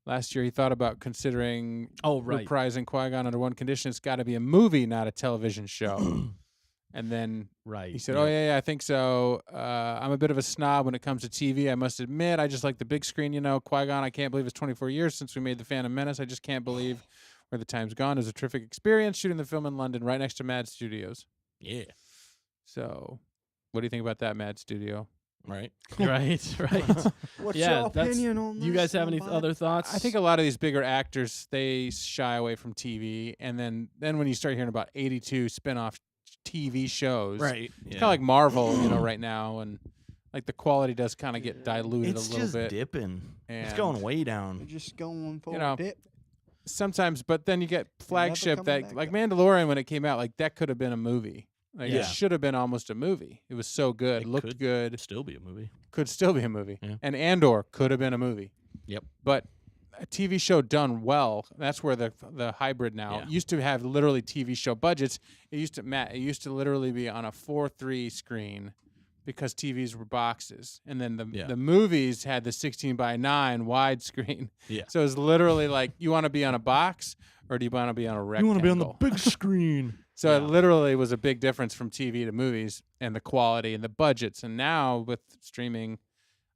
last year he thought about considering reprising Qui-Gon under one condition: it's got to be a movie, not a television show. And then he said, "Oh yeah, I think so. I'm a bit of a snob when it comes to TV. I must admit, I just like the big screen. Qui-Gon. I can't believe it's 24 years since we made The Phantom Menace. I just can't believe where the time's gone. It was a terrific experience shooting the film in London, right next to Mad Studios. Yeah. So, what do you think about that, Mad Studio? Right. Right. What's Yeah, your opinion on this? You guys have any bud? other thoughts? I think a lot of these bigger actors, they shy away from TV, and then when you start hearing about 82 spin-off TV shows, Right. it's kind of like Marvel, right now, and like the quality does kind of get diluted It's a little just bit. dipping. It's And, going way down. We're just going for You know, a dip. sometimes, but then you get flagship coming that back like up. Mandalorian when it came out, like that could have been a movie. Like Yeah. it should have been almost a movie. It was so good, It looked could good, still be a movie. could still be a movie. Yeah. And Andor could have been a movie. Yep. But a TV show done well, that's where the hybrid now Yeah. used to have literally TV show budgets. It used to literally be on a 4:3 screen because TVs were boxes, and then the movies had the 16:9 widescreen. Yeah. So it's literally like, you want to be on a box or do you want to be on a rectangle? You want to be on the big screen. So it literally was a big difference from TV to movies and the quality and the budgets. And now with streaming,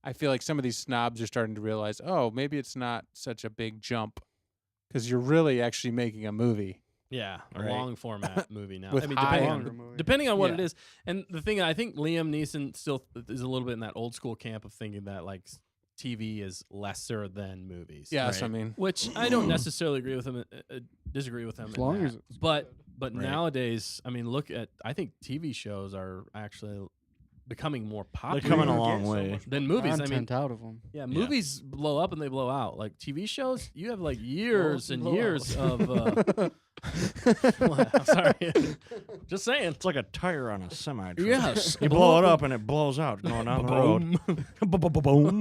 I feel like some of these snobs are starting to realize, oh, maybe it's not such a big jump because you're really actually making a movie. Yeah, a Right. long format movie now. With I mean, high depending, end. depending on what it Yeah. is. And the thing, I think Liam Neeson still is a little bit in that old school camp of thinking that like TV is lesser than movies. Yes, Right. I mean, Which I don't necessarily agree with him. Disagree with him. As in long that. as it's but Right. nowadays, I mean, I think TV shows are actually becoming more popular. They're coming a Get long so way. much than movies. I mean, content out of them. yeah, movies blow up and they blow out. Like TV shows, you have like years and blow years out. of. What? I'm sorry, just saying. It's like a tire on a semi truck. Yes, You blow it up and it blows out going down the road. Boom.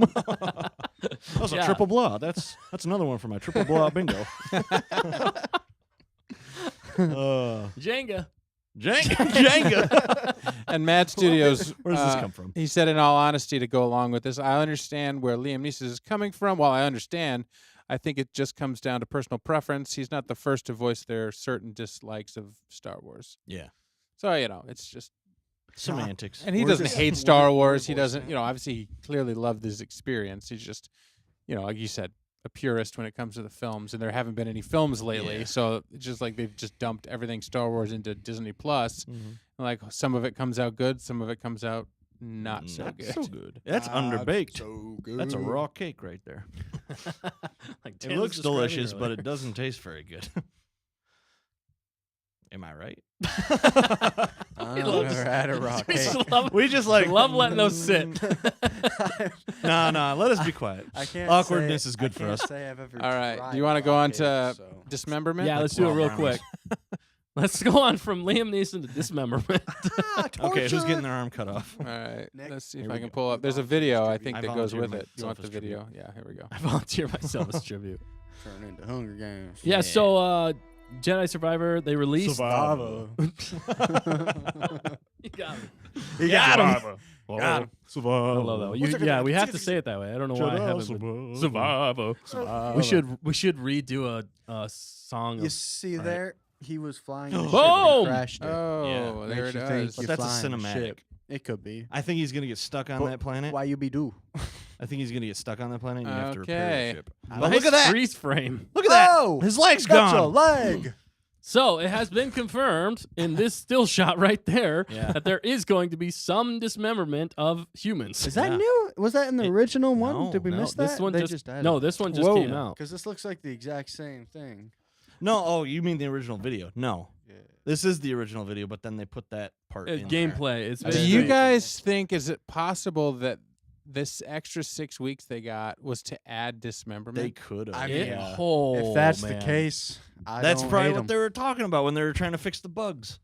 That's a triple blowout. That's another one for my triple blowout bingo. Jenga. Jenga. and Mad Studios. Where does this come from? He said, in all honesty, to go along with this, I understand where Liam Neeson is coming from. While I understand, I think it just comes down to personal preference. He's not the first to voice their certain dislikes of Star Wars. Yeah. So, it's just. Semantics. And he We're doesn't just- hate we're Star just- Wars. we're He doesn't, voicing obviously he clearly loved his experience. He's just, like you said, a purist when it comes to the films, and there haven't been any films lately. Yeah. So it's just like they've just dumped everything Star Wars into Disney Plus. And like some of it comes out good, some of it comes out not so Not good. so good. That's underbaked. So good. That's a raw cake right there. Like It Tim was looks describing delicious, but earlier. it doesn't taste very good. Am I right? He loves- Never had a raw We cake. just love, We just like love letting those sit. Nah, let us be quiet. I can't Awkwardness say, is good I for can't us. Say I've ever All right. tried Do you want to go raw on cake, to so. dismemberment? Yeah, let's do it 12 real rounds. quick. Let's go on from Liam Neeson to dismemberment. Okay, who's getting their arm cut off? All right. Nick, Let's see if here I we can go. pull up. There's a video I think I that goes with volunteer it. You want myself the as tribute. video? Yeah, here we go. I volunteer myself as tribute. Turn into Hunger Games. Yeah, so Jedi Survivor, they released. Survivor. You got me. You got him. Got him. Survivor. I love that one. Yeah, we have to say it that way. I don't know why I haven't. Been. Survivor. We should redo a song. You Of, see Right. there? He was flying. the ship Boom! and crashed it. Oh, there Makes it you think is. But you're that's a flying the cinematic. ship. It could be. I think he's gonna get stuck on But that planet. Why you be do? I think he's gonna get stuck on that planet. And you have to repair Okay. the ship. nice But look at that! freeze frame. Look at that! Oh, His leg's that's a gone. leg. So it has been confirmed in this still shot right there Yeah. that there is going to be some dismemberment of humans. Is that Yeah. new? Was that in the original one? no, Did we No, miss that? this one They just added no. This one just Whoa. came out. Because this looks like the exact same thing. No, oh, you mean the original video? No, Yeah. this is the original video, but then they put that part in there. Gameplay. It's Do Do very you strange. guys think, is it possible that this extra 6 weeks they got was to add dismemberment? They could have. I It- mean, oh, if that's man. the case, I That's don't probably hate what 'em. they were talking about when they were trying to fix the bugs.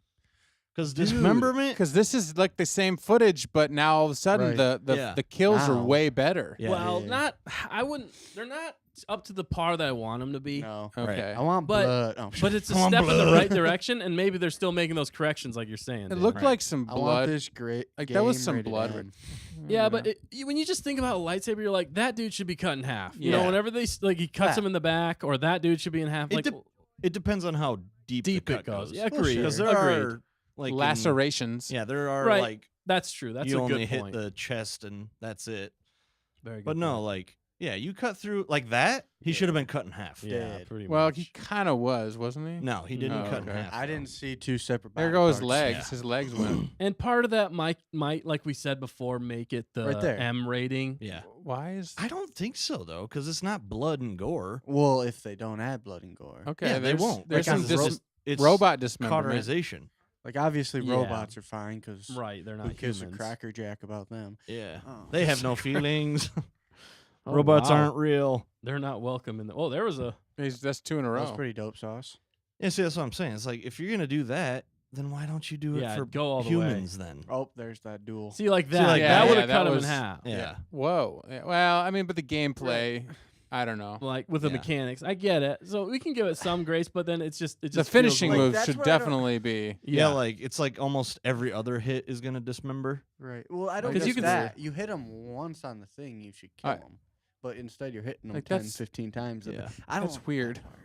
Because dismemberment. Because this is like the same footage, but now all of a sudden Right. the Yeah. the kills are Now. way better. Yeah. Well, Yeah. not. I wouldn't. They're not up to the par that I want them to be. No. Okay. I want But- blood. Oh, But it's a I want step in the blood. right direction, and maybe they're still making those corrections, like you're saying. It Dan. looked Right. like some I want blood. this great. Like, that was game some rated blood. M. Yeah, but when you just think about a lightsaber, you're like, that dude should be cut in half. You know, Yeah. whenever like he cuts Yeah. him in the back, or that dude should be in half. It Like dep- It depends on how deep deep the it cut goes. goes. Yeah, agreed. Because there Agreed. are like in- Lacerations. yeah, there are Right. like That's true. That's you a only good point. hit the chest and that's it. Very good. But no, point. like yeah, you cut through like that. He should have been cut in half. yeah, dead. pretty Well, much. he kind of was, wasn't he? No, he didn't Oh, cut in okay. half. I though. didn't see two separate. There body go his parts. legs. Yeah. His legs went. And part of that might, like we said before, make it the Right there. M rating. Yeah, Why is? I don't think so though, because it's not blood and gore. Well, if they don't add blood and gore, Okay, Yeah, they there's, won't. There's Because some it's dis- just- it's robot dismemberment. cauterization. like obviously Yeah. robots are fine because Right, they're who not gives a humans. cracker jack about them? Yeah, Oh. they have no feelings. Oh, Robots wow. aren't real. They're not welcome in the. Oh, there was a. That's 2 in a row. That's pretty dope sauce. Yeah, see, that's what I'm saying. It's like if you're gonna do that, then why don't you do it Yeah, for go all the way. humans then? Oh, there's that duel. See, like that. like that that- would yeah, have that cut him was- in half. Yeah. Whoa. Yeah, well, I mean, but the gameplay, I don't know. Like with the Yeah. mechanics, I get it. So we can give it some grace, but then it just The feels finishing like, move that's should where I don't- definitely be. Yeah, like it's like almost every other hit is gonna dismember. Right. Well, I don't 'Cause get you can that. You hit them once on the thing, you should kill I- them. But instead, you're hitting them Like, 10, that's- 15 times. Yeah. I don't That's want weird. that part.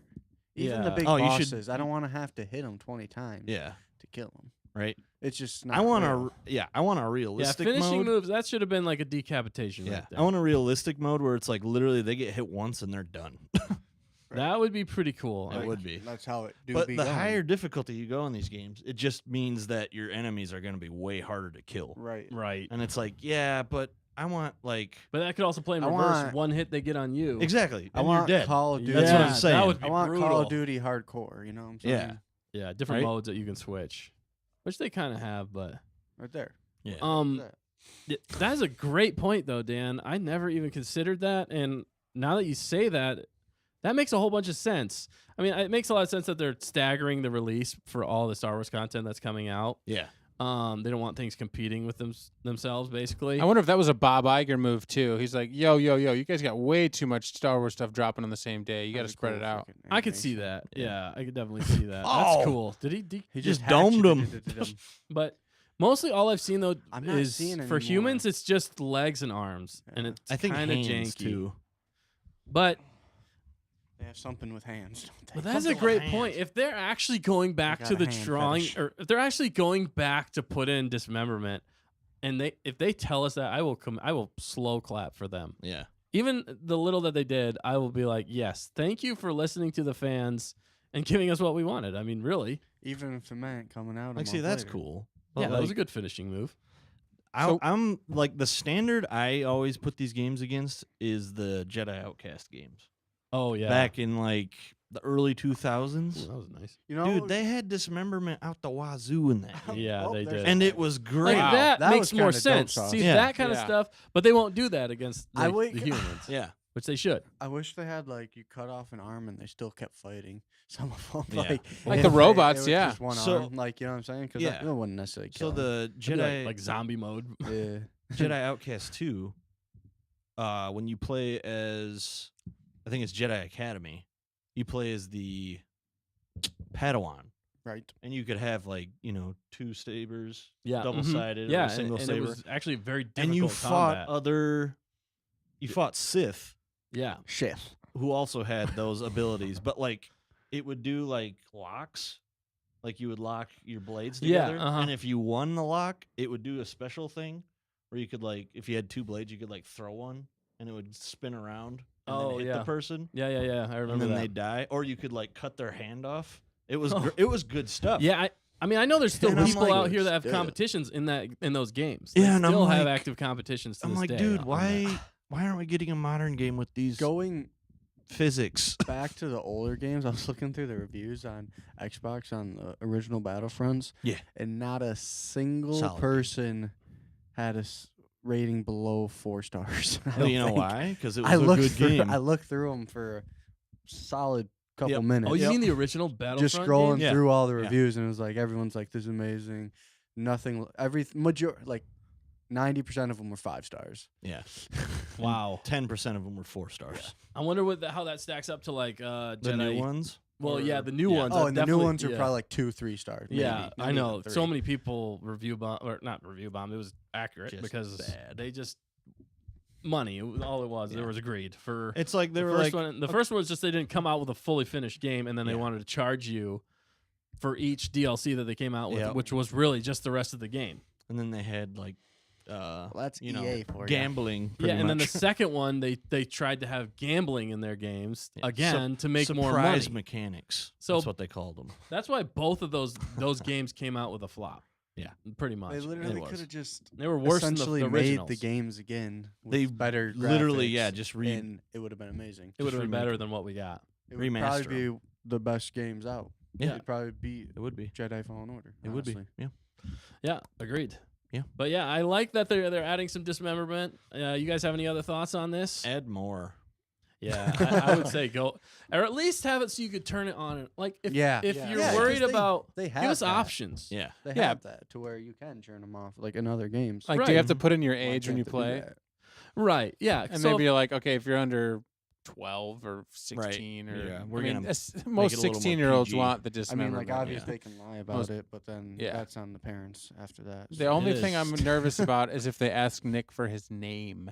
Even the Yeah. big Oh, you should- bosses, I don't want to have to hit them 20 times Yeah, to kill them. right. It's just not I want real. I want a yeah, realistic finishing mode. moves. That should have been like a decapitation. Yeah, right there. I want a realistic mode where it's like literally they get hit once and they're done. That would be pretty cool. It would be. That's how it do But be the going. higher difficulty you go in these games, it just means that your enemies are going to be way harder to kill. Right. Right. And it's like, yeah, but I want like But that could also play in I reverse. want- One hit they get on you. exactly. I and want you're dead. Call of Duty. That's what I'm Yeah, saying. That would be I want brutal. Call of Duty hardcore. You know what I'm saying? Yeah. Yeah, different Right? modes that you can switch, which they kind of have. But Right there. Yeah. that is a great point, though, Dan. I never even considered that, and now that you say that, that makes a whole bunch of sense. I mean, it makes a lot of sense that they're staggering the release for all the Star Wars content that's coming out. Yeah. They don't want things competing with themselves, basically. I wonder if that was a Bob Iger move too. He's like, yo, you guys got way too much Star Wars stuff dropping on the same day. You got to That'd be spread cool it out. freaking I could see animation. that. Yeah, I could definitely see that. Oh. That's cool. Did he? He just domed him. hatcheted him. But mostly all I've seen though I'm not is seeing for anymore. humans it's just legs and arms, and Yeah. it's I think kind of hands janky. too. But They have something with hands, don't they? But that's a Something great with point. hands. If they're actually going back got to a the hand drawing, fetish. or if they're actually going back to put in dismemberment, and if they tell us that, I will slow clap for them. Yeah. Even the little that they did, I will be like, yes, thank you for listening to the fans and giving us what we wanted. I mean, really, Even if the man ain't coming out. a Like, see, month that's later. cool. yeah, But, that was a like, good finishing move. So- I'm like the standard I always put these games against is the Jedi Outcast games. Oh yeah, Back in like the early Ooh, 2000s. that was nice. You know, Dude, they had dismemberment out the wazoo in that game. Yeah, Oh, they there's- did. And it was great. Like that, That makes was more kinda dope sense. sauce. See Yeah. that kind of Yeah. stuff, but they won't do that against I like, wake- the humans, Yeah. which they should. I wish they had like you cut off an arm and they still kept fighting. Some of them, Yeah. Like if the they- robots, it was yeah. Just one So- arm, like you know what I'm saying? Because Yeah. that wouldn't necessarily So kill. the It'd be Jedi like zombie mode. yeah. Jedi Outcast 2, when you play as, I think it's Jedi Academy, you play as the Padawan. Right. And you could have like, two sabers, Yeah, double sided, yeah, or a single and saber. it was actually very difficult. And you fought combat. you fought Sith Yeah, Chef. who also had those abilities, but like it would do like locks. Like you would lock your blades Yeah, together. uh-huh. And if you won the lock, it would do a special thing where you could like, if you had two blades, you could like throw one and it would spin around and Oh, then hit yeah. the person. yeah. I And remember then that. they die. Or you could like cut their hand off. It was Oh. it was good stuff. Yeah, I mean, I know there's still And I'm people like, out here that have yeah. competitions in those games. Yeah, They and I'm still have like- active competitions. To I'm this like, day dude, on why that. aren't we getting a modern game with these Going physics? back to the older games, I was looking through the reviews on Xbox on the original Battlefronts. Yeah. And not a single Solid game. person had a rating below 4 stars. I Well, don't you know think. why? Because it was I a looked good through, game. I looked through them for a solid couple Yep. minutes. Oh, you mean the original Battlefront? just scrolling games? Yeah. through all the Yeah. reviews, and it was like everyone's like, "This is amazing." Nothing. Like 90% of them were 5 stars. Yeah. Wow. 10% of them were 4 stars. I wonder how that stacks up to like The Jedi. new ones. Well, Or- yeah, the new yeah. ones. Oh, are and the new definitely- ones are yeah. probably like 2-3 stars. Yeah, maybe I know. even So 3. many people review bomb or not review bomb. It was accurate Just because bad. they just money. It was all it was. Yeah. There was greed for It's like they the were first like, one. The first one was just they didn't come out with a fully finished game, and then they Yeah. wanted to charge you for each DLC that they came out with, Yep. which was really just the rest of the game. and then they had like, Well, that's you know, EA for ya. gambling. Yeah, and then the much. second one they tried to have gambling in their games Yeah. again to make more surprise money. mechanics. So- That's what they called them. That's why both of those games came out with a flop. Yeah. pretty much. They It literally was. could have just They were worse than essentially the made originals. the games again. With They better Literally, graphics, yeah, just and it would have been amazing. It would have been remake better them. than what we got. It would probably Remaster 'em. be the best games out. Yeah. It'd probably be It would be. Jedi Fallen Order. It would be. honestly. Yeah. Yeah, agreed. Yeah. But yeah, I like that they're adding some dismemberment. You guys have any other thoughts on this? Add more. Yeah, I would say go, or at least have it so you could turn it on. Like if Yeah. if Yeah. you're Yeah, 'cause worried they- about, They have give us that. options. Yeah. They Yeah. have that to where you can turn them off, like in other games. Like, do Right. you have to put in your Why age when can't you they do play? that? Right. Yeah. And so maybe you're like, okay, if you're under 12 or 16 or Yeah, we're I mean, gonna most little more 16-year-olds PG. want the I dismemberment. mean, like obviously yeah. they can lie about Most- it, but then Yeah. that's on the parents after that. The only thing is. I'm nervous about is if they ask Nick for his name.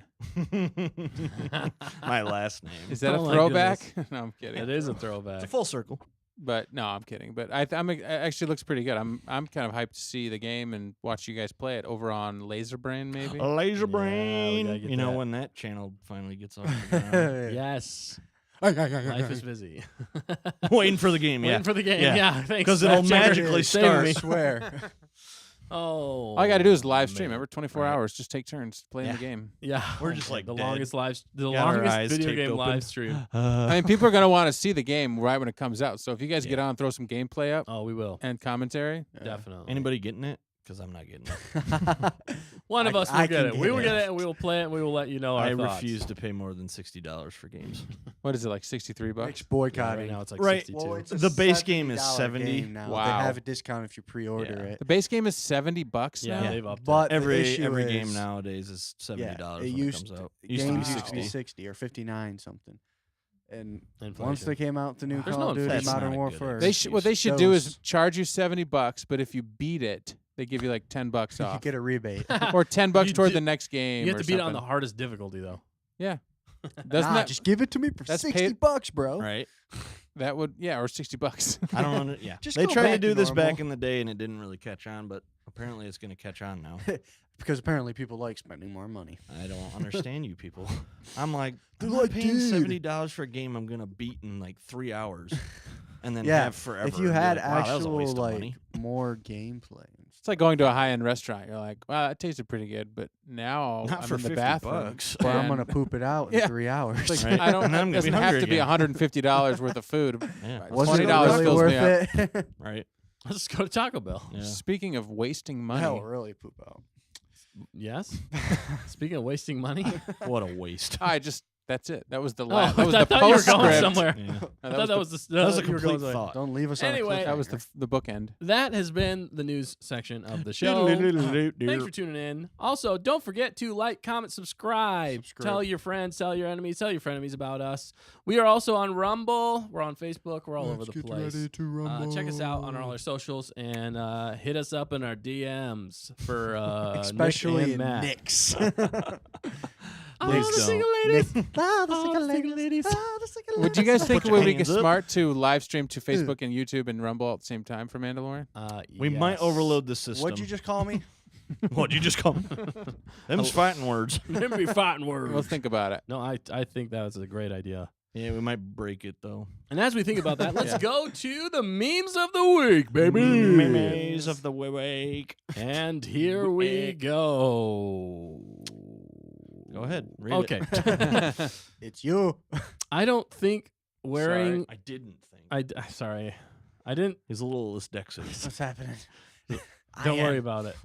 My last name. Is that Oh a my throwback? No, I'm kidding. it is a It's throwback. a full circle. But no, I'm kidding. But it actually looks pretty good. I'm kind of hyped to see the game and watch you guys play it over on Laserbrain, maybe. Laser Yeah, we brain. gotta get You know that. when that channel finally gets off the ground. Yes. Life is busy. Waiting for the game. Yeah. Waiting for the game. Yeah. Yeah. Thanks. Because it'll fact checker. magically Saving start. me. swear. Oh. All I got to do is live stream. man. Remember, 24 Right. hours. Just take turns playing the Yeah. game. Yeah. We're just, Okay, like, the dead. longest Got our longest eyes video taped game open. live stream. I mean, people are going to want to see the game right when it comes out. So if you guys get Yeah. on, throw some gameplay up Oh, we will. and commentary. Definitely. Anybody getting it? Because I'm not getting it. One of I- us will I get can it. get We will it. get it, and we will play it, and we will let you know our I thoughts. refuse to pay more than $60 for games. What is it, like $63? It's Yeah, right boycotting. now it's like Right. 62. Well, it's a The base game is $70 70. game now. Wow. They have a discount if you pre-order Yeah. it. The base game is $70 yeah, now. they've upped But the Every issue game is- nowadays is $70 it when used it comes out. games Used to be used to be 60. 60 or 59 something. And it. once they came out the new There's Call no of Duty inflation. Modern That's not a good Warfare, excuse. What they should do is those- charge you $70, but if you beat it, they give you like $10 you off, could get a rebate. or $10 You toward do- the next game. You have or to beat it on the something. hardest difficulty, though. Doesn't Nah, that just give it to me for that's $60, bro. Right? that would or $60? I don't know. Yeah. Just They go tried to back do to this back normal. in the day and it didn't really catch on, but apparently it's going to catch on now. Because apparently people like spending more money. I don't understand you people. I'm like, They're I'm not like, paying dude. $70 for a game I'm going to beat in like 3 hours and then Yeah, have forever. if you and be had like, wow, that was a actual waste of like money. more gameplay. It's like going to a high-end restaurant. You're like, well, it tasted pretty good, but now Not I'm for in the $50. bathroom. Or I'm and gonna poop it out in Yeah. 3 hours. It's like, Right. I don't. And then I'm It gonna be doesn't have hungry to be again. $150 worth of food. Yeah. Right. Was it $20 really fills me worth it? Right. Let's go to Taco Bell. Yeah. Speaking of wasting money, Hell, really poop out. Yes. Speaking of wasting money, What a waste. that's it. That was the oh, last. That was I the thought you were going postscript. somewhere. Yeah. I thought that was the That was a you were going complete somewhere. thought. Don't leave us Anyway, on a That was cliffhanger. the bookend. That has been the news section of the show. Thanks for tuning in. Also, don't forget to like, comment, subscribe. Tell your friends, tell your enemies, tell your frenemies about us. We are also on Rumble. We're on Facebook. We're all over the place. Check us out on all our socials and hit us up in our DMs for Especially Nick and Matt. Nick's. All Please the don't. single ladies. Nick. Ah, the All the single single ladies. ladies. Ah, the single Would you ladies. guys think Put it your would be hands up. smart to live stream to Facebook and YouTube and Rumble at the same time for Mandalorian? We might Yes. overload the system. What'd you just call me? What'd you just call me? Them's fighting words. Them be fighting words. Let's think about it. No, I think that was a great idea. Yeah, we might break it though. And as we think about that, let's Yeah. go to the memes of the week, baby. Memes of the week. And here we go. Go ahead. Read Okay. It. It's you. I don't think wearing. Sorry, I didn't think. Sorry. I didn't. He's a little dyslexic. What's happening? Don't worry about it.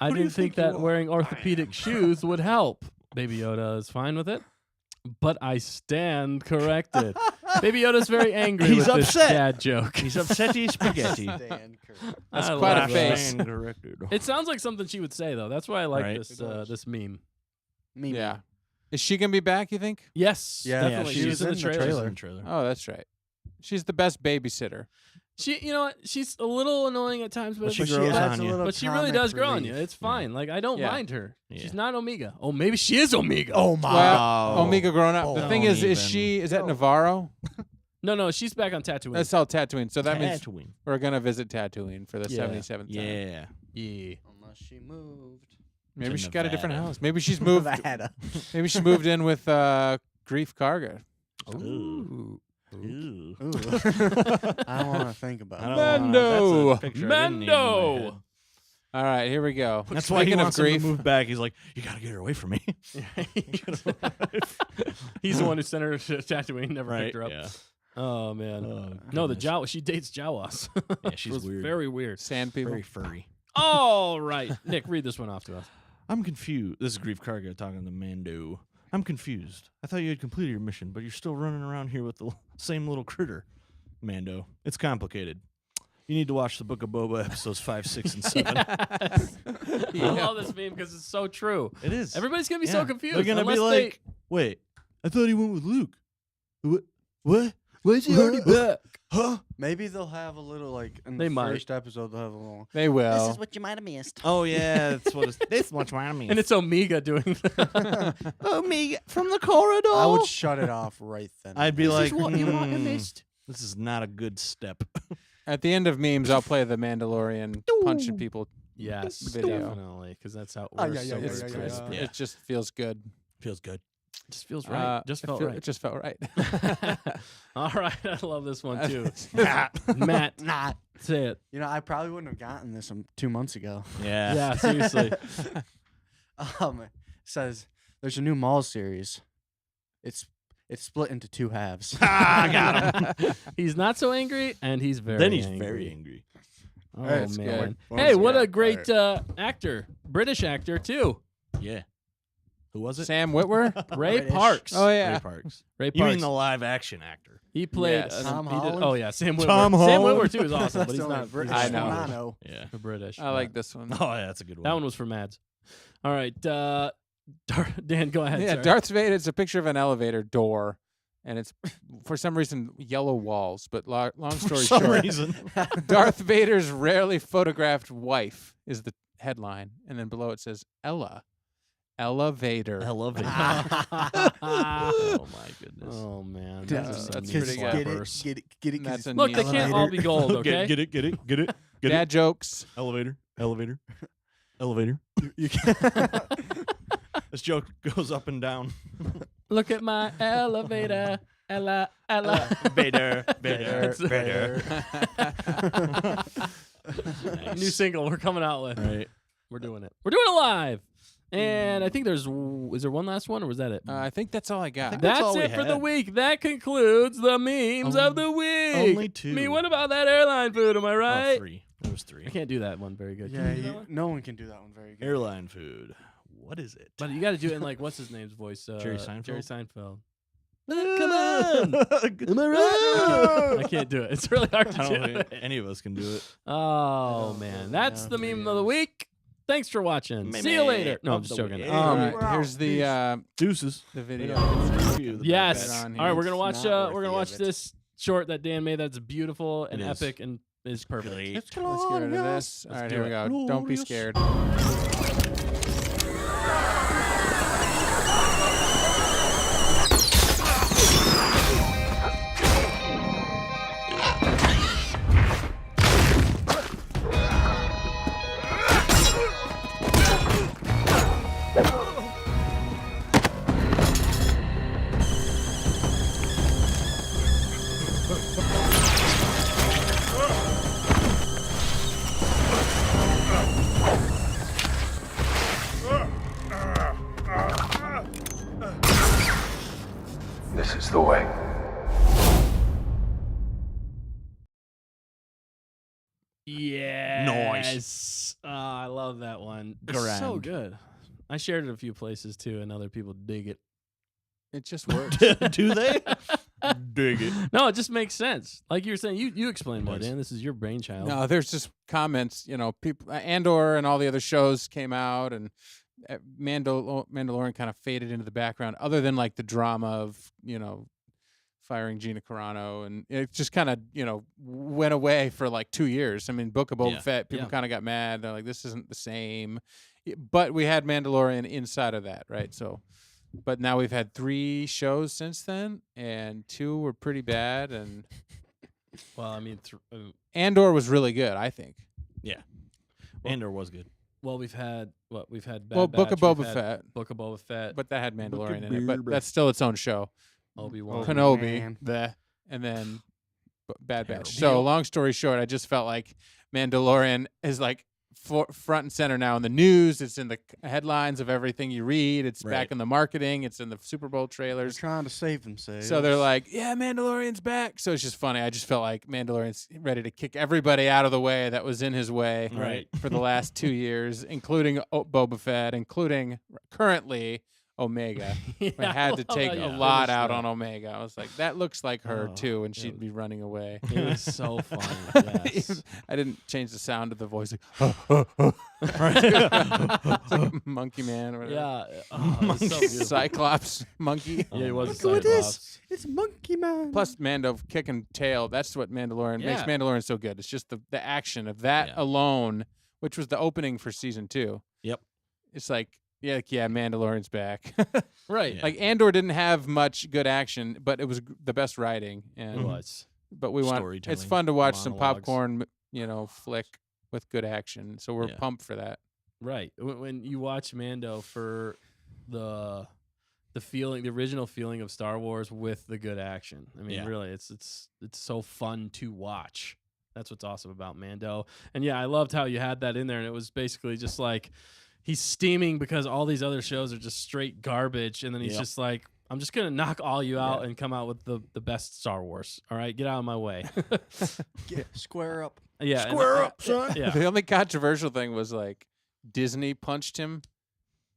I Who do you didn't think think you that are? wearing orthopedic shoes would help. Baby Yoda is fine with it. But I stand corrected. Baby Yoda's very angry He's with this upset. dad joke. He's upsetty spaghetti. Dan Kirk. That's I quite a love face. that. Corrected. It sounds like something she would say, though. That's why I like Right. this It does. this meme. Mimi. Yeah. Is she gonna be back? You think? Yes, Yeah, definitely. she She was was in the in the trailer. trailer. In the trailer. Oh, that's right. She's the best babysitter. She, you know what? She's a little annoying at times, but, But she it's- grows adds on a you. little but she really comic does grow on you. relief. It's fine. Like I don't Yeah. mind her. Yeah. She's not Omega. Oh, maybe she is Omega. Oh my. Well, Omega grown up. The Don't thing is even. is that Navarro? No, she's back on Tatooine. That's all Tatooine. So that means Tatooine. we're gonna visit Tatooine for the Yeah. 77th time. Yeah. yeah. Unless she moved. Maybe To she got a different Nevada. house. Maybe she's moved. Nevada. Maybe she moved in with Grief Karga. Ooh. Ooh. Ooh. I don't want to think about I it. don't Mando. That's a picture I didn't need in my Mando. head. All right, here we go. That's why he Speaking of wants him grief, to move back. He's like, you gotta get her away from me. He's the one who sent her to Tatooine, never Right, picked her up. yeah. Oh man. Oh, No, the goodness. Jawa. She dates Jawas. Yeah, It she's was weird. very weird. sand people. Very furry. All right, Nick, read this one off to us. I'm confused. This is Grief Karga talking to Mando. I'm confused. I thought you had completed your mission, but you're still running around here with the same little critter. Mando, it's complicated. You need to watch the Book of Boba episodes 5, 6, and 7. Yes. Yeah. I love this meme because it's so true. It is. Everybody's gonna be Yeah. so confused. They're gonna unless be like, wait, I thought he went with Luke. What? Why is he already back? Huh? Maybe they'll have a little like in They the might. first episode. They'll have a little. They will. what you might have missed. Oh yeah, that's what it's. This much money. and it's Omega doing oh me from the corridor. I would shut it off right then. I'd be like, missed. this is not a good step. At the end of memes, I'll play the Mandalorian punching people. Yes, Video. definitely, because that's how it Ah, works. yeah, so yeah, It's, good. yeah, yeah, it's- yeah. Yeah. It just feels good. Feels good. Just feels right. Just felt right. It just felt right. All right, I love this one too. Matt. Matt, Not. say it. You know, I probably wouldn't have gotten this 2 months ago. Yeah. Yeah, seriously. It says there's a new Mall series. It's split into 2 halves. I got him. He's not so angry, and he's very. Then he's angry. very angry. Oh That's man! good. Hey, what a Good. great actor, British actor too. Yeah. Who was it? Sam Witwer. Ray British. Parks. Oh Ray yeah. Parks. Ray You Parks. mean the live action actor? He played Yes. Tom he did- Holland? oh yeah, Sam Witwer. Tom Sam Holland? Witwer too is awesome, but That's he's the only not British I British. know. one I know. Yeah. The British. I like this one. Oh, yeah, that's a good one. that one was for Mads. All right, Dan, go ahead. Yeah, sir. Darth Vader. It's a picture of an elevator door, and it's for some reason yellow walls. But long For story some short, reason. Darth Vader's rarely photographed wife is the headline, and then below it says Ella, Elevator. Elevator. oh Oh my goodness. Oh man, Yeah, those are some that's neat pretty good. Get it, slappers. get it, get it. 'cause That's it's a Look, neat they can't all be gold, okay? Get it, get it, get it, get Dad it. jokes. Elevator, elevator, elevator. you can't. This joke goes up and down. Look at my elevator, Ella. Vader, That's- New single we're coming out with. Right. We're doing it. We're doing it live. And I think is there one last one or was that it? I think that's all I got. think that's That's all we it for the had. week. That concludes the memes of the week. Only 2. Me, what about that airline food? Am I Oh, right? 3. There was 3. I can't do that one very good. Can Yeah, you do that one? no one can do that one very good. Airline food. What is it? But you got to do it in like what's his name's voice? Jerry Seinfeld? Jerry Seinfeld. Come on. Am I right? I can't do it. It's really hard I to don't do. think any of us can do it. Oh man, that's yeah, the meme yeah. of the week. Thanks for watching. See you later. No, I'm just joking. All Week. right, here's the Deuces. video. Yes. Right on All right, here. we're gonna watch. It's not We're gonna worthy watch of it. this short that Dan made. That's beautiful and It is. epic and is perfect. Great. Let's get rid of this. All right, do here we it. go. Don't be Glorious. scared. This is the way. Yes. I love that one. It's so Grand. good. I shared it a few places too, and other people dig it. It just works. Do they? Dig it. No, it just makes sense. Like you were saying, you explain more, Does. Dan. This is your brainchild. No, there's just comments. People Andor and all the other shows came out, and Mandalorian kind of faded into the background, other than like the drama of firing Gina Carano, and it just kind of went away for like 2 years. I mean, Book of Boba Fett, people kind of got mad. They're like, this isn't the same. But we had Mandalorian inside of that, right? So, but now we've had 3 shows since then, and 2 were pretty bad. And Well, I mean, Andor was really good, I think. Andor was good. well, we've had Bad Book of Batch, we've Boba had Fett, Book of Boba Fett, but that had Mandalorian in it. But Boba. that's still its own show. Obi-Wan. Kenobi, man. and then Bad Batch. Terrible. So long story short, I just felt like Mandalorian is like front and center now in the news. It's in the headlines of everything you read. It's back in the marketing. It's in the Super Bowl They're trailers. trying to save themselves. So they're like, yeah, Mandalorian's back. So it's just funny. I just felt like Mandalorian's ready to kick everybody out of the way that was in his way Right. for the last 2 years, including Boba Fett, including currently Omega. I had to take a lot out on Omega. I was like, that looks like her too, and she'd be running away. It was so funny. Yes. I didn't change the sound of the voice. Like, it's like Monkey Man or whatever. Yeah. Oh, it was so beautiful. Cyclops monkey. Yeah, he was a Look at this. Cyclops. It's Monkey Man. Plus Mando kicking tail. That's what Mandalorian makes Yeah. Mandalorian so good. It's just the action of that alone, which was the opening for season 2. Yep. It's like, yeah, Mandalorian's back. Right. Yeah. Like Andor didn't have much good action, but it was the best writing. And It was. but we want Storytelling, it's fun to watch some monologues. popcorn, flick with good action. So we're Yeah. pumped for that. Right. When you watch Mando for the feeling, the original feeling of Star Wars with the good action. I mean, Yeah. really, it's so fun to watch. That's what's awesome about Mando. And yeah, I loved how you had that in there, and it was basically just like he's steaming because all these other shows are just straight garbage, and then he's Yep. just like, I'm just gonna knock all you out and come out with the best Star Wars. All right, get out of my way. Square up. Yeah, and Square up, son. Yeah. The only controversial thing was like Disney punched him.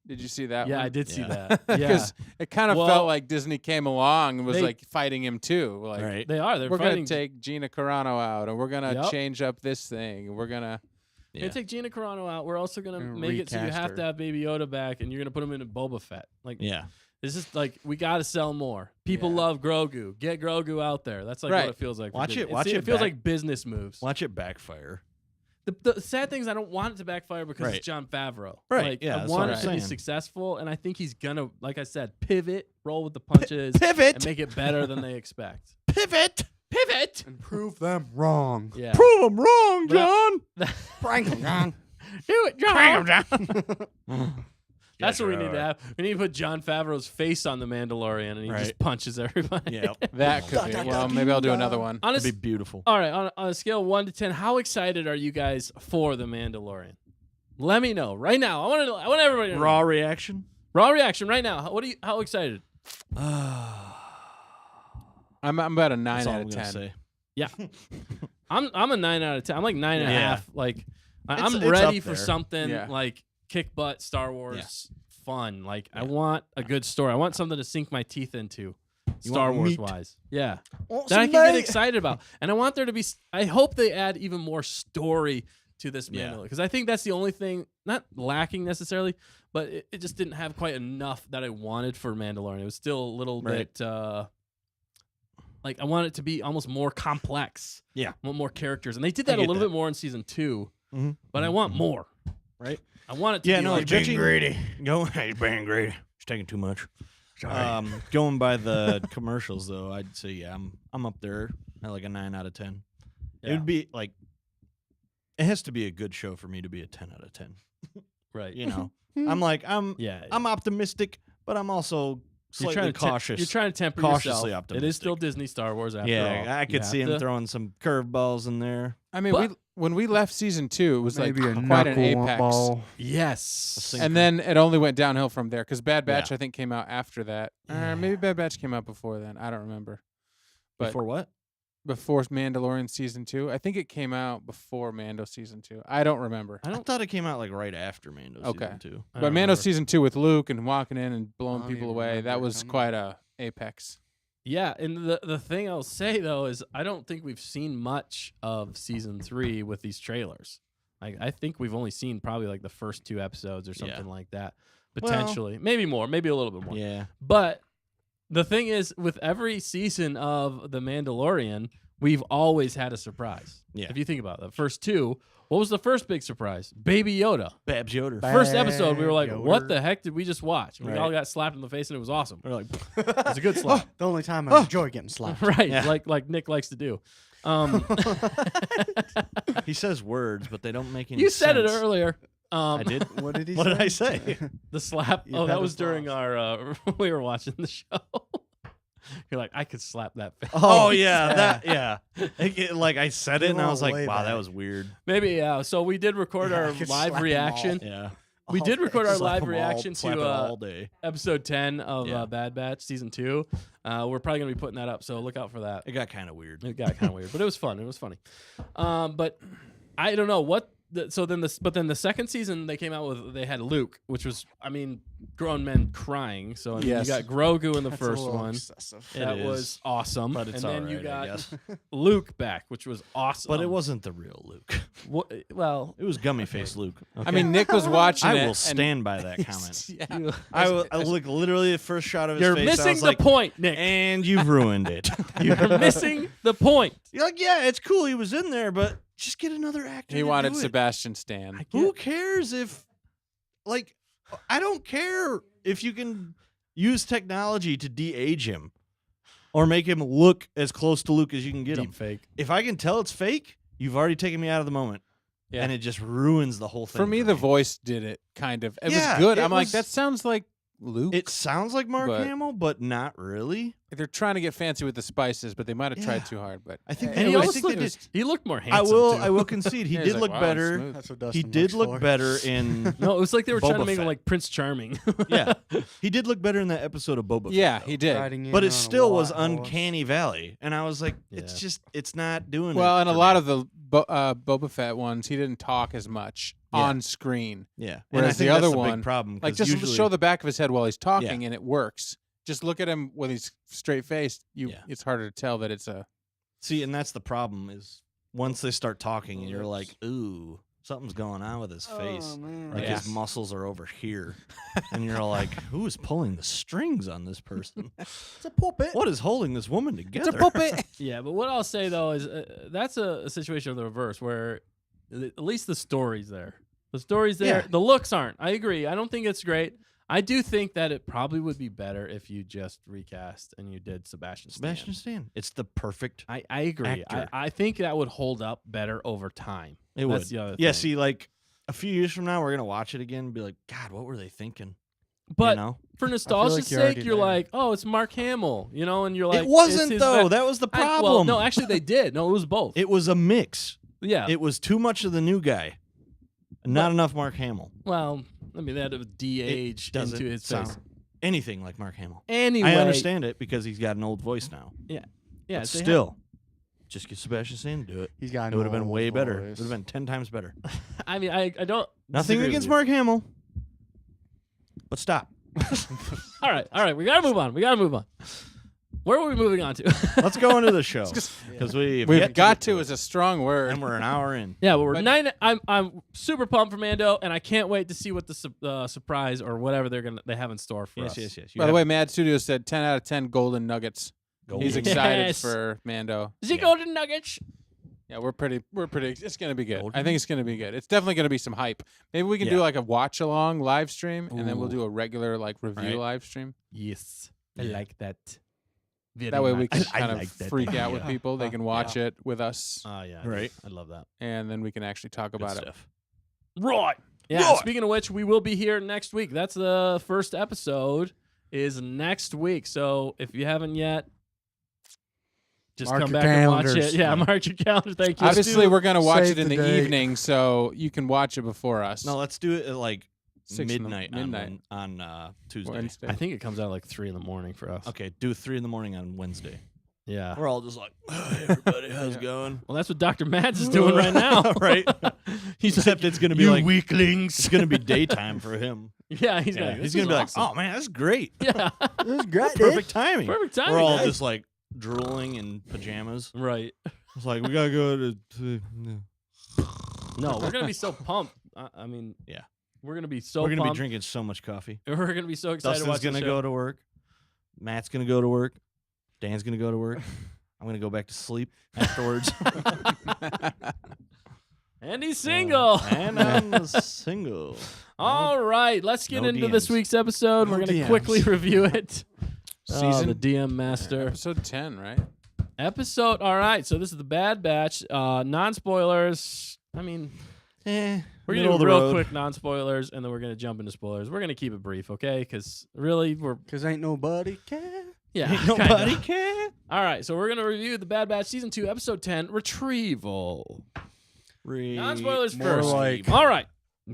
Did you see that Yeah, one? I did see Yeah. that. Yeah, Because it kind of Well, felt like Disney came along and was they- like fighting him too. Like, Right. they are. They're we're fighting. gonna take Gina Carano out, and we're gonna Yep. change up this thing, and we're gonna. We're gonna take Gina Carano out. We're also gonna And make it so you recast have her. to have Baby Yoda back, and you're gonna put him into Boba Fett. Like, Yeah. this is like we gotta sell more. People Yeah. love Grogu. Get Grogu out there. That's like Right. what it feels like. for Watch Disney. it- watch It it feels back- like business moves. Watch it backfire. The sad thing is I don't want it to backfire because Right. it's John Favreau. Right, Like, yeah, I that's want what it I'm to be saying. successful, and I think he's gonna, like I said, pivot, roll with the punches, Pivot. and make it better than they expect. Pivot. Pivot. And prove them wrong. Yeah. Prove them wrong, John. Prank 'em, John. Do it, John. John. That's what we need to have. We need to put John Favreau's face on the Mandalorian, and he just Right. punches everybody. Yeah. That could be. Well, maybe I'll do another one. On a, That'd be beautiful. all right, on a scale of 1 to 10, how excited are you guys for the Mandalorian? Let me know right now. I want everybody to know. Raw reaction. Raw reaction right now. How excited? I'm about a 9 That's all out I'm of gonna 10. say. Yeah, I'm a 9 out of 10. I'm like 9.5. Yeah. Like It's- I'm it's ready up for there. something Yeah. like kick butt Star Wars fun. Like I Yeah. want a good story. I want something to sink my teeth into. Star want Wars meat. wise, yeah, Want that I some can get meat? excited about, and I want there to be. I hope they add even more story to this Yeah. Mandalorian because I think that's the only thing not lacking necessarily, but it just didn't have quite enough that I wanted for Mandalorian. It was still a little Right. bit like I want it to be almost more complex. Yeah. I want more characters, and they did that a get little that. bit more in season 2. Mhm. But I want more. Right. I want it to Yeah, be no, like judging greedy. He's being greedy. He's taking too much. Going by the commercials though, I'd say I'm up there at like a 9 out of 10. It Yeah. would be like it has to be a good show for me to be a 10 out of 10. right. You know, I'm Yeah. I'm optimistic, but I'm also slightly cautious. You're trying to temper cautiously yourself. It is still optimistic. Disney Star Wars after all. yeah, I You could have see him to- throwing some curveballs in there. I mean, But- when we left season 2, it was Maybe like a quite an knuckle apex. ball. Yes. And then it only went downhill from there because Bad Batch, Yeah. I think, came out after that. Yeah. Maybe Bad Batch came out before then. I don't remember. But Before what? before Mandalorian season 2, I think it came out before Mando season 2. I don't remember. I I don't thought it came out like right after Mando Okay. season 2. I But don't Mando remember. season 2 with Luke and walking in and blowing I don't people even away, that remember it was coming quite a apex. Yeah, and the thing I'll say though is I don't think we've seen much of season 3 with these trailers. Like I think we've only seen probably like the first 2 episodes or something like that. Potentially. Maybe more, maybe a little bit more. Yeah. But the thing is, with every season of The Mandalorian, we've always had a surprise. Yeah. If you think about it, the first 2, what was the first big surprise? Baby Yoda. Babs Yoder. First episode, we were like, what Yoder. the heck did we just watch? And we Right. all got slapped in the face, and it was awesome. We're like, It was a good slap. The only time I enjoy getting slapped. Right, Yeah. like Nick likes to do. he says words, but they don't make any You sense. said it earlier. I did. What did he What say? did I say? The slap. You've Oh, had that a was during slap. our we were watching the show. You're like, I could slap that face. Oh yeah, like I said it, You and I was like, went way wow, that back. was weird. Maybe yeah. So we did record Yeah, I our could live slap 'em reaction. Yeah, We did record our Slap live 'em all, reaction slap to it all day. episode 10 of Yeah. Bad Batch season 2. We're probably gonna be putting that up, so look out for that. It got kind of weird. It got kind of weird, but it was fun. It was funny. But I don't know what. But then the second season they came out with, they had Luke, which was, I mean, grown men crying. So I mean, Yes. you got Grogu in the That's a first little one. excessive. That It was is, awesome. but it's and then all you right, I got guess. Luke back, which was awesome. But it wasn't the real Luke. Well, It was gummy face Luke. I okay? mean, Nick was watching I it. will and- stand by that comment. Yeah. I look literally the first shot of his you're face. I missing was the like, point, Nick. and you've ruined it. You're missing the point. You're like, yeah, it's cool he was in there, but just get another actor. He to wanted do it. Sebastian Stan. Who cares if, like, I don't care if you can use technology to de-age him or make him look as close to Luke as you can get him. Deep fake. If I can tell it's fake, you've already taken me out of the moment. Yeah. And it just ruins the whole thing. For me, the voice did it kind of. It Yeah, was good. it I'm like, was- that sounds like Luke. It sounds like Mark But- Hamill, but not really. They're trying to get fancy with the spices, but they might have Yeah. tried too hard. But I think And they, he I almost think they looked, did. he looked more I handsome. will. too. I will concede. He Yeah, he's did like, look wow, better. smooth. That's what Dustin He did looks look for. better in. No, it was like they were trying to Boba make him Fett. like Prince Charming. Yeah, he did look better in that episode of Boba Fett. Yeah, though. he did. Riding in But on it a still was white horse. uncanny valley, and I was like, Yeah. it's not doing it. Well, and a for lot me. of the Boba Fett ones, he didn't talk as much Yeah. on screen. yeah. And I Whereas think the other that's one, big problem. Like 'cause just usually, show the back of his head while he's talking, and it works. Just look at him when he's straight faced. Yeah. It's harder to tell that it's a. see, and that's the problem is once they start talking, and you're like, ooh, something's going on with his face. Oh, man. Like Yeah. his muscles are over here, and you're like, who is pulling the strings on this person? It's a puppet. What is holding this woman together? It's a puppet. Yeah, but what I'll say though is that's a situation of the reverse where at least the story's there. The story's there. Yeah. The looks aren't. I agree. I don't think it's great. I do think that it probably would be better if you just recast and you did Sebastian Stan. Sebastian Stan. It's the perfect. I agree. actor. I think that would hold up better over time. It That's would. the other Yeah. thing. See, like a few years from now, we're gonna watch it again and be like, God, what were they thinking? But you know? for nostalgia's you're sake, already you're there. like, oh, it's Mark Hamill, you know, and you're like, it wasn't it's his though. vet- That was the Well, problem. no, actually, they did. No, it was both. it was a mix. Yeah. It was too much of the new guy, and not enough Mark Hamill. Well, I mean, they had to de-age Doesn't into his sound face. anything like Mark Hamill. Anyway, I understand it because he's got an old voice now. Yeah, But they had- still, just get Sebastian Stan to do it. He's got It would have been no way better. It voice. would have been 10 times better. I mean, I don't. Nothing disagree against with Mark Hamill, but stop. you. All right. We gotta move on. Where were we moving on to? Let's go into the show because we've We've yet got get to is a strong word. and we're an hour in. Yeah, but we're But- 9. I'm super pumped for Mando, and I can't wait to see what the surprise or whatever they have in store for us. Yes. You By the have way, Mad Studios said 10 out of 10 golden nuggets. golden. He's excited Yes. for Mando. Is he Yeah. golden nuggets? Yeah, we're pretty. It's gonna be good. Golden? I think it's gonna be good. It's definitely gonna be some hype. Maybe we can do Yeah. like a watch along live stream, and then we'll Ooh. do a regular like review Right. live stream. Yes, I Yeah. like that. That way we can I kind of like that freak out idea. with people. They can watch it with us, Oh yeah, Right. I love that. and then we can actually talk Good about it. stuff. Right. Yeah. Right. Speaking of which, we will be here next week. That's the first episode is next week. So if you haven't yet, just Mark come your back and watch calendars. it. Yeah, mark your calendar. Thank you. Obviously, we're gonna watch Save it in the the date. evening, so you can watch it before us. No, let's do it at like 6 in the- midnight, midnight. on Tuesday. Wednesday. I think it comes out like 3 a.m. for us. Okay, do 3 a.m. on Wednesday. Yeah. We're all just like, hey, everybody, how's it going? Well, that's what Dr. Mads is doing right now. Right. He's Except like, it's gonna be you like weaklings. it's gonna be daytime for him. Yeah, he's Yeah, gonna. he's gonna be like, "Oh man, that's great! yeah, This is great, Perfect timing." perfect timing. We're all guys. just like drooling in pajamas. right. It's like we gotta go to. No, we're gonna be so pumped. I mean, Yeah. we're gonna be so. We're gonna be pumped. drinking so much coffee. We're gonna be so excited to Dustin's watch the gonna show. go to work. Matt's gonna go to work. Dan's gonna go to work. I'm gonna go back to sleep afterwards. And he's single. And I'm single. All right, let's get No into this DMs. week's episode. We're No gonna DMs. quickly review it. Season the DM master episode 10, right? episode. All right, so this is the Bad Batch. Non-spoilers. I mean, we're Middle gonna of do the real road. quick non-spoilers, and then we're gonna jump into spoilers. We're gonna keep it brief, okay? Because really, we're Because ain't nobody care. yeah, Ain't kinda. nobody care. All right, so we're gonna review the Bad Batch season 2, episode 10, Retrieval. Non-spoilers More first. like- All right,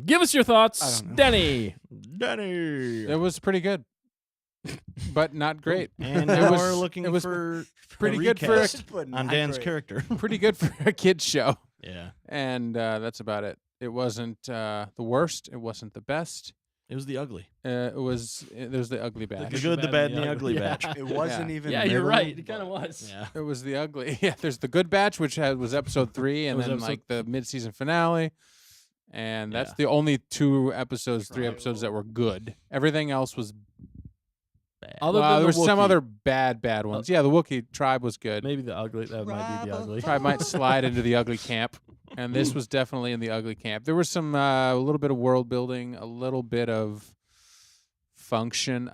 give us your I thoughts, don't know. Denny. Danny. It was pretty good, but not great. And It now was- we're looking it was for Pretty a good for a, recast on Dan's character. pretty good for a kids show, Yeah. and that's about it. It wasn't the worst. It wasn't the best. It was the ugly. It was. There's the ugly batch. The good, the bad, and the ugly batch. It wasn't Yeah. even. Yeah, you're middle, right. It kind of but- was. Yeah. It was the ugly. Yeah, there's the good batch, which was episode 3, and was then episode- like the mid-season finale, and that's Yeah. the only 2 episodes, 3 episodes that were good. Everything else was bad. Other Well, than there the was some Wookiee. other bad ones. Yeah, the Wookiee tribe was good. Maybe the ugly. That might be the ugly. Tribe might slide into the ugly camp, and this was definitely in the ugly camp. There was some a little bit of world building, a little bit of function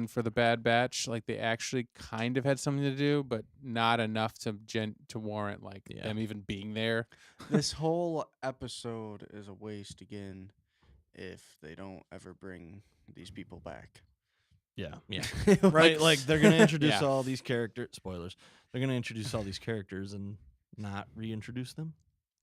for the Bad Batch. Like they actually kind of had something to do, but not enough to warrant like Yeah. them even being there. This whole episode is a waste again if they don't ever bring these people back. Yeah. Yeah. Right. Like they're gonna introduce Yeah. all these characters. Spoilers. They're gonna introduce all these characters and not reintroduce them.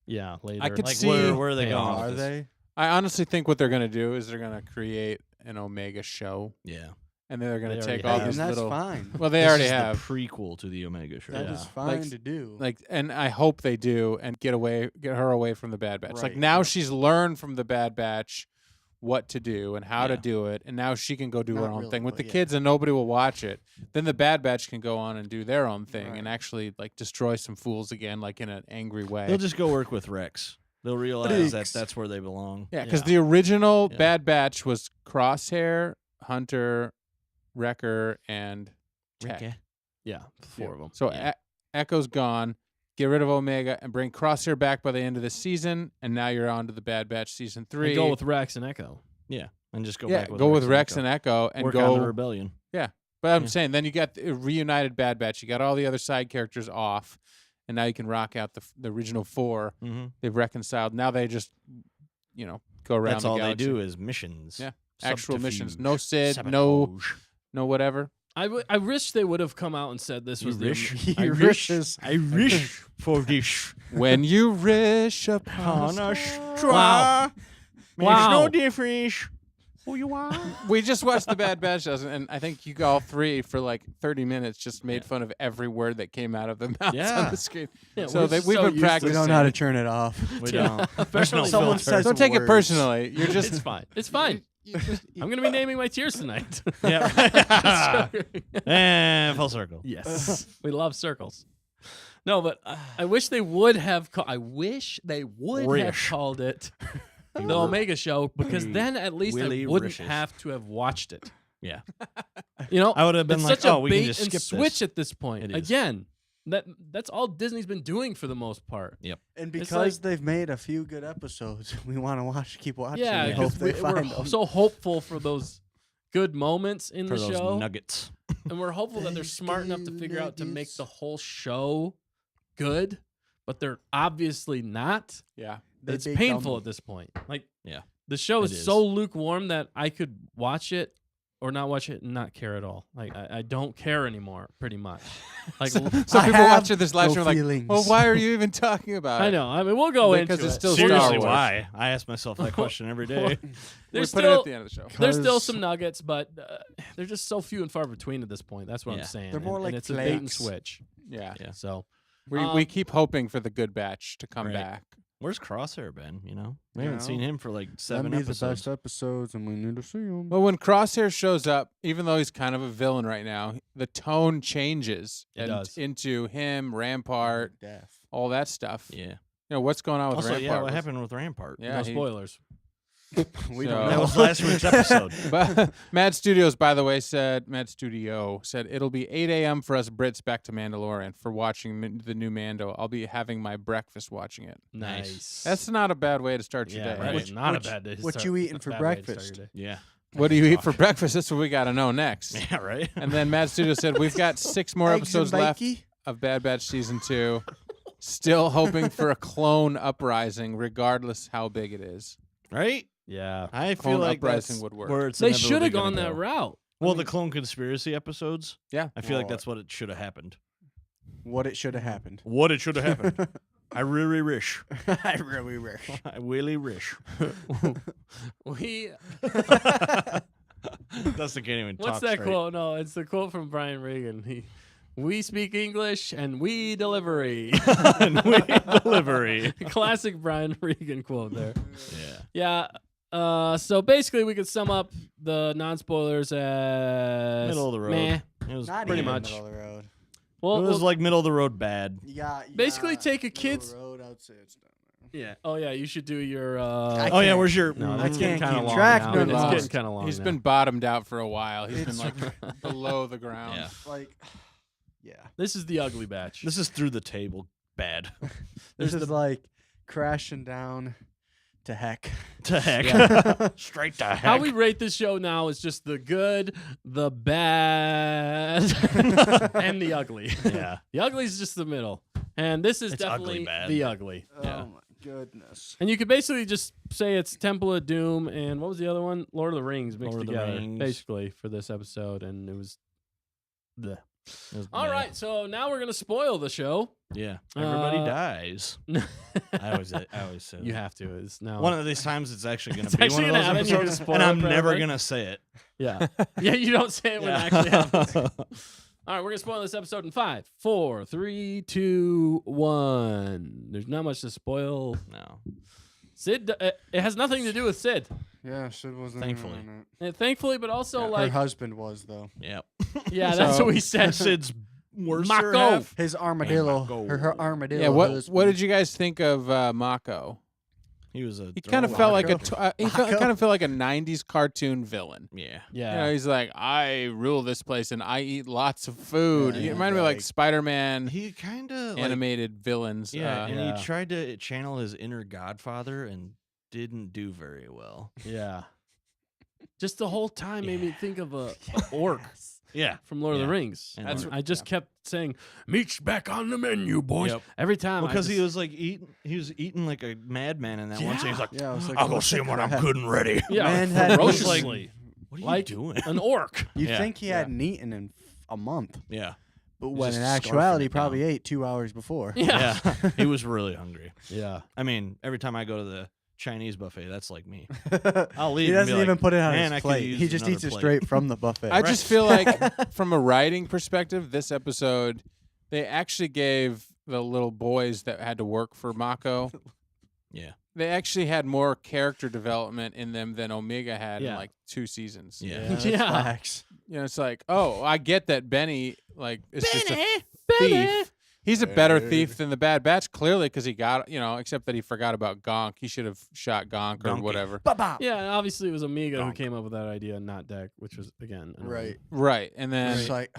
Yeah. Later. I could Like see- where are they Yeah. going? Are with this? they? I honestly think what they're gonna do is they're gonna create an Omega show, Yeah. and then they're gonna They take already all have. these And that's little. fine. Well, they This already is have. the prequel to the Omega show. That Yeah. is fine Like, to do. And I hope they do and get her away from the Bad Batch. Like Right, now yeah. she's learned from the Bad Batch what to do and how to Yeah. do it, and now she can go do her Not own really, thing with the but yeah. kids, and nobody will watch it. Then the Bad Batch can go on and do their own thing and Right. actually like destroy some fools again, like in an angry way. They'll just go work with Rex. They'll realize that Rex. that's where they belong. Yeah, because Yeah. the original Yeah. Bad Batch was Crosshair, Hunter, Wrecker, and Tech. Okay. yeah. 4 of them. So Yeah. Echo's gone. Get rid of Omega and bring Crosshair back by the end of the season, and now you're on to the Bad Batch season 3. And go with Rex and Echo. Yeah. And just go yeah, back with go with Rex Echo. and Echo and work go. on the rebellion. But I'm Yeah. saying then you got the reunited Bad Batch. You got all the other side characters off, and now you can rock out the original 4. Mm-hmm. They've reconciled. Now they just go around. That's the all galaxy. they do is missions. Yeah. Actual missions. Subterfuge, No Sid. No sabotage. whatever. I wish they would have come out and said this was You wish? the. I wish. I wish for this. When you wish upon On a star. straw. Makes Wow. no difference who you are. We just watched the Bad Batch, and I think you all 3 for like 30 minutes just made fun of every word that came out of their mouths Yeah. on the screen. Yeah, So we're we've so been used to we practicing. don't know how to turn it off. We Yeah. don't. There's no Apparently Someone filter. says Don't take it words. personally. You're It's just fine. It's fine. I'm gonna be naming my tears tonight. Yeah. And full circle. Yes, we love circles. No, but I wish they would have. I wish they would have Rish. called it the Omega Show, because then at least Willy I wouldn't Rishes. have to have watched it. Yeah. You know, I would have been it's like, such a oh, we bait can just and skip switch this. at this point. It is. Again, that's all Disney's been doing for the most part. And It's because like- they've made a few good episodes, we want to keep watching. Yeah, and hope because they we're find them. so hopeful for those good moments in For the those show, nuggets. and we're hopeful that they're Those smart enough to good figure out to make nuggets. the whole show good, but they're obviously not. yeah. They It's big painful dummy. at this point. Like, Yeah, the show it is is. so lukewarm that I could watch it or not watch it and not care at all. Like, I don't care anymore, pretty much. Like, Some I people have watch it this last no year and are like, feelings. well, why are you even talking about it? I know. I mean, we'll go Because into it's it. still Star Seriously, Wars. why? I ask myself that question every day. We There's put it at still the end of the show. there's still 'Cause- some nuggets, but they're just so few and far between at this point. That's what I'm Yeah. saying. They're more and like it's a bait and flakes. switch. Yeah. Yeah. So We Um, keep hoping for the good batch to come Right. back. Where's Crosshair been? You know, we You haven't seen know? him for like 7 That'd be episodes. the best episodes, and we need to see them. Well, when Crosshair shows up, even though he's kind of a villain right now, the tone changes It does. into him, Rampart, Death. all that stuff. Yeah. You know, what's going on with Also, Rampart? yeah, what Was- happened with Rampart? Yeah, no he- spoilers. We So- don't That know. was last week's episode. But Mad Studios, by the way, Mad Studio said it'll be 8 a.m. for us Brits back to Mandalorian for watching the new Mando. I'll be having my breakfast watching it. Nice. That's not a bad way to start your yeah, day. right. Which- Not which- a bad day. to what start- you eating a for bad way to start breakfast? your day. Yeah. What do you eat for breakfast? That's what we got to know next. Yeah, right? And then Mad Studio said we've got 6 more Eggs and episodes left bakey? of Bad Batch season 2. Still hoping for a clone uprising, regardless how big it is. Right? Yeah. I Clone feel like Uprising that's would work. where it's They inevitably should have gonna gone that go. route. Well, the Clone Conspiracy episodes. Yeah. I feel like Well, that's what it should have happened. What it should have happened. What it should have happened. I really wish. I really wish. I really wish. We. Dustin can't even What's talk that straight. quote? No, it's the quote from Brian Regan. We speak English and we delivery. And we delivery. Classic Brian Regan quote there. Yeah. Yeah. So basically, we could sum up the non-spoilers as Middle of the road. Meh. It was Not pretty even much. middle of the road. Well, it was well, like middle of the road bad. Yeah. Basically take a middle of the kid's- road, I would say it's done. yeah. Oh yeah, you should do your. I Oh yeah, can't- where's your? No, I that's getting can't kind of keep long track now. no It's more. getting kind of long. He's now. been bottomed out for a while. He's been It's- like below the ground. Yeah. Like, yeah. This is the ugly batch. This is through the table bad. This There's is like crashing down to heck. To heck. Yeah. Straight to heck. How we rate this show now is just the good, the bad, and the ugly. Yeah. The ugly is just the middle, and this is It's ugly definitely bad. the ugly. Yeah. Oh my goodness. And you could basically just say it's Temple of Doom and what was the other one? Lord of the Rings mixed Lord of the together, Rings. basically for this episode, and it was. Bleh. It was All bad. right, so now we're gonna spoil the show. Yeah. Everybody Uh, dies. I always say You that. have to. It's now. One of these times it's actually going It's to be actually one of gonna those happen. You're gonna episodes, spoil and it I'm for never everybody? going to say it. Yeah. Yeah, you don't say it when it actually happens. All right, we're gonna spoil this episode in 5, 4, 3, 2, 1. There's not much to spoil. No. Sid, it has nothing to do with Sid. Yeah, Sid wasn't Thankfully. even in it. Thankfully, but also Yeah, like, her husband was though. Yep. yeah, that's So- what we said. Sid's worse Mako. half. His armadillo. Mako. Her armadillo. Yeah. What husband. did you guys think of Mako? He was a. He kind of throw felt line. like he kind of felt like a '90s cartoon villain. Yeah. Yeah. You know, he's like, I rule this place and I eat lots of food. Yeah, He reminded me of like like- Spider-Man He kind of animated villains. Yeah, and Yeah. he tried to channel his inner Godfather and didn't do very well. Yeah. Just the whole time made me think of a orc Yeah. from Lord of the Yeah. Rings. And That's orc, I just kept saying, "Meat's back on the menu, boys." Yep. Every time. I Because he just- was like eating, he was eating like a madman in that one. So he's like, Yeah, I was like, "I'll go what see the him when I'm crap? good and ready." yeah, Man had ferociously. What are you Like doing? an orc. You Yeah. think he hadn't eaten in a month, Yeah. but He's when just in scarfing actuality, it probably down. ate 2 hours before. Yeah. Yeah. He was really hungry. Yeah. I mean, every time I go to the Chinese buffet, that's like me. I'll leave He and be doesn't like, even put it on "Man, I his could plate. use He just another eats it plate." straight from the buffet. I just feel like, from a writing perspective, this episode, they actually gave the little boys that had to work for Mako, Yeah. they actually had more character development in them than Omega had in Yeah. like 2 seasons. Yeah. Yeah, that's Yeah. facts. You know, it's like, oh, I get that Benny, like, is just a Benny. thief. He's a better Benny. thief than the Bad Batch, clearly, because he got, you know, except that he forgot about Gonk. He should have shot Gonk or Gonky. whatever. Ba-ba. Yeah, and obviously it was Amiga who Donk. came up with that idea, not Deck, which was again annoying. Right. Right. And then, It's like,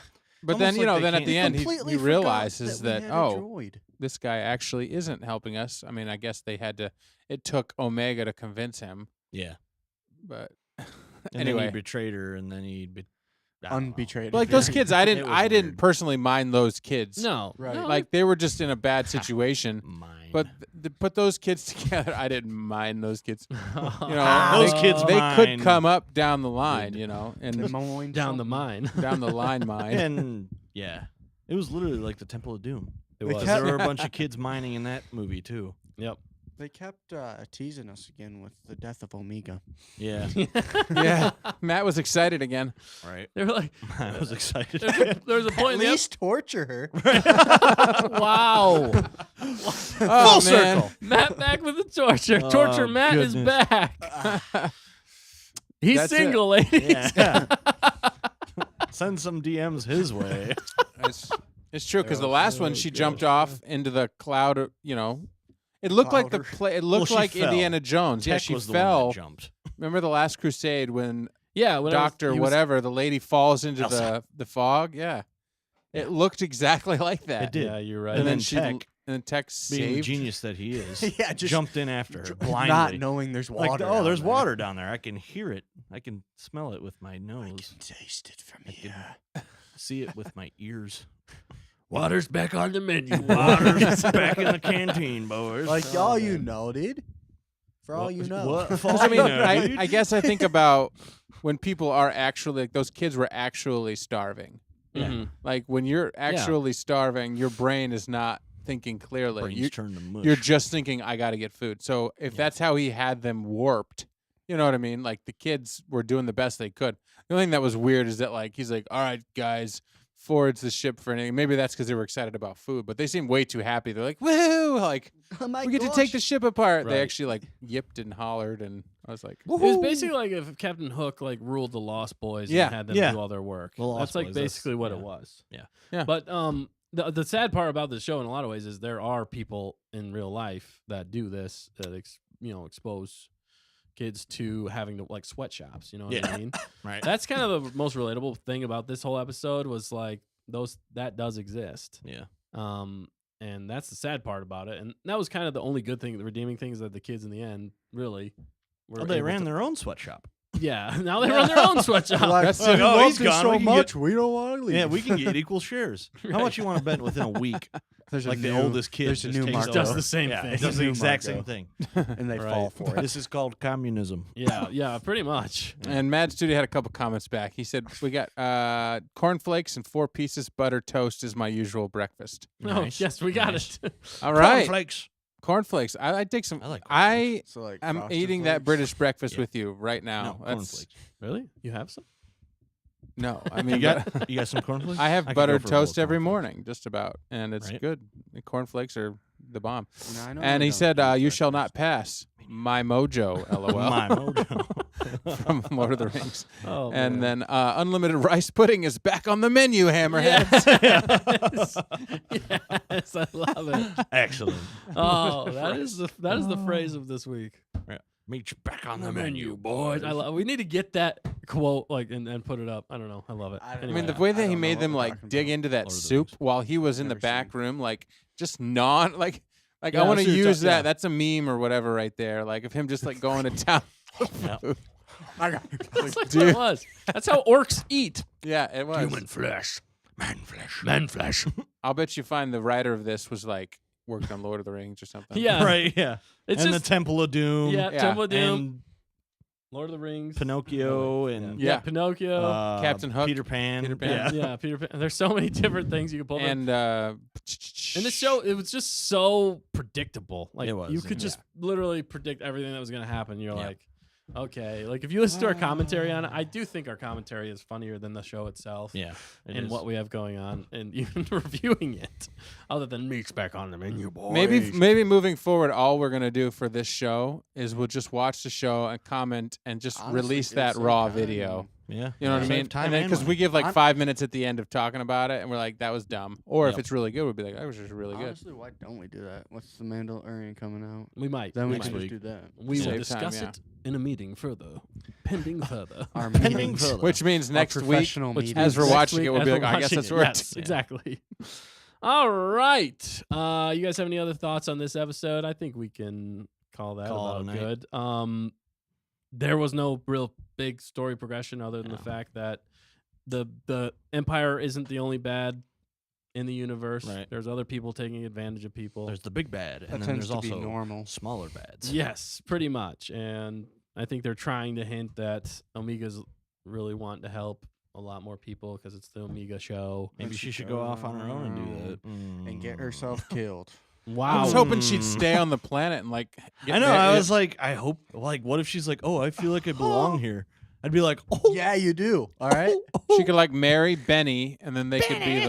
but then, Almost you know, like they then at can't- the end, completely he forgot realizes we that, had a oh, droid. this guy actually isn't helping us. I mean, I guess they had to, it took Omega to convince him, Yeah. but And then anyway. he betrayed her, and then he I don't know. Unbetrayed. Like those kids, I It didn't was didn't weird. personally mind those kids. No. Right. No, Like they were just in a bad situation. Mine. But put those kids together, I didn't mind those kids. you You know, Those they, kids they could mine. come up down the line, you know, and down the mine. down the line mine. and yeah, it was literally like the Temple of Doom. It They was. kept- There were a bunch of kids mining in that movie too. Yep. They kept teasing us again with the death of Omega. Yeah. Yeah, Matt was excited again. Right. They were like, I was excited. there's a point At in the least torture her. wow. Oh, Full man. circle. Matt back with the torture. Oh, Torture Matt is goodness. back. He's That's it. single, ladies. Yeah. Send some DMs his way. It's true because the last one she jumped off into the cloud. It looked like the Clouder. play. It looked she like fell. Indiana Jones. Yeah, Tech she was the one fell. that jumped. Remember the last Crusade when Yeah, when Doctor he was- whatever the lady falls into Elsa. the fog? Yeah, it looked exactly like that. It did. Yeah, you're right. And then she Tech, and then Tech being the saved. genius that he is, Yeah, just jumped in after her not blindly. knowing there's Like, water. oh, down there's there. water down there. I can hear it. I can smell it with my I nose. can taste it from I here. can see it with my ears. Water's back on the menu. Water's back in the canteen, boys. Like all you know, dude. For all you know. What? Because, I mean, I guess I think about when people are actually like those kids were actually starving. Mhm. Like when you're actually starving, your brain is not thinking clearly. Brains turn to mush. You're just thinking, I got to get food. So if that's how he had them warped, you know what I mean? Like the kids were doing the best they could. The only thing that was weird is that like he's like, all right, guys, forwards the ship for anything. Maybe that's because they were excited about food, but they seemed way too happy. They're like, woohoo! Like Oh my we get to take the ship apart. They Right. actually like yipped and hollered, and I was like, It was basically like if Captain Hook like ruled the Lost Boys Yeah, and had them yeah. do all their work. The Lost That's like Boys, basically what yeah. it was. Yeah. Yeah. But the sad part about the show in a lot of ways is there are people in real life that do this that expose kids to having to like sweatshops, you know what I Yeah. mean? right. That's kind of the most relatable thing about this whole episode was like that does exist. yeah. And that's the sad part about it. And that was kind of the only good thing, the redeeming thing is that the kids in the end really were Well, they able ran to- their own sweatshop. Yeah, now they run their own sweatshop. Like, That's "Oh, it. you Oh, love he's this gone. so We can much, get- we don't want to leave. Yeah, we can get equal shares. How much you want to bet within a week? There's Like a the new, oldest kid there's a just new takes Marco. does the same yeah, thing. It does the New exact Marco. same thing. and they Right. fall for it. This is called communism. Yeah, pretty much. And Mad Studio had a couple comments back. He said, "We got cornflakes and 4 pieces buttered toast is my usual breakfast." Oh, Nice. yes, we got Nice. it. All right, Cornflakes. cornflakes. I take some. I like I So like am Frosted eating that Flakes. British breakfast Yeah. with you right No, now. That's cornflakes. Really? You have some? no. I You mean, got you got some cornflakes? I have could go buttered for a bowl of toast every cornflakes. morning, just about, and it's Right. good. The cornflakes are the bomb. No, I know And we he don't said, do "You shall not breakfast. pass." My mojo, lol. My mojo. From Lord of the Rings. Oh, And man. then unlimited rice pudding is back on the menu, Hammerheads. Yes. Yes, I love it. Excellent. Oh, that is the phrase of this week. Meet you back on The menu, boys. We need to get that quote and put it up. I don't know. I love it. I don't I Anyway. mean, the way I that he don't know made what them we're like talking dig about. into that Lord of the soup Rings. while he was in the Never back seen. room, like just like Yeah, I want I to see what you're use talking- that. yeah. That's a meme or whatever right there. Like of him just like going to town. Yep. That's like dude. what it was. That's how orcs eat. Yeah, it was. flesh. Man flesh. Man flesh. I'll bet you find the writer of this was like worked on Lord of the Rings or something. Yeah. Right, yeah. It's and just the Temple of Doom. yeah, Yeah. Temple of Doom, And Lord of the Rings, Pinocchio and yeah, Yeah. Pinocchio. Captain Hook. Peter Pan. Peter Pan. Yeah. Yeah, Peter Pan. There's so many different things you can pull from. And In the show, it was just so predictable. Like It was, you could yeah. just literally predict everything that was going to happen. You're Yeah. like, okay. Like if you listen to our commentary on it, I do think our commentary is funnier than the show itself. Yeah. it And is. what we have going on, and even reviewing it, other than meat's back on the menu, boys. maybe moving forward, all we're gonna do for this show is we'll just watch the show and comment and just Honestly, release it'd that save raw time. video. Yeah. You know what I Save mean? time And then and because we money. give like I'm- 5 minutes at the end of talking about it, and we're like, that was dumb. Or if Yep. it's really good, we'll be like, that was just really good. Honestly, why don't we do that? What's the Mandalorian coming out? We might. Then we next can week. just do that. We will Save discuss time, yeah. it in a meeting further, pending further. Our Pending meetings, further. Which means our next week, professional Which meetings. as we're next watching week, it, we'll as be we're like, I guess watching that's it. where it- Yes, exactly. All right. You guys have any other thoughts on this episode? I think we can call that Call it about a night. good. There was no real big story progression other than the No. fact that the Empire isn't the only bad in the universe. Right. There's other people taking advantage of people. There's the big bad, that and then tends there's to be also normal. smaller bads. Yes, pretty much. And I think they're trying to hint that Omega's really wanting to help a lot more people because it's the Omega show. Maybe Let's she just should go go off on her own and do around that. and get Mm. herself killed. Wow. I was hoping she'd stay on the planet and like. I know. I was like, I hope. Like, what if she's like, oh, I feel like I belong here? I'd be like, oh, Yeah, you do. All right. She could like marry Benny, and then they could be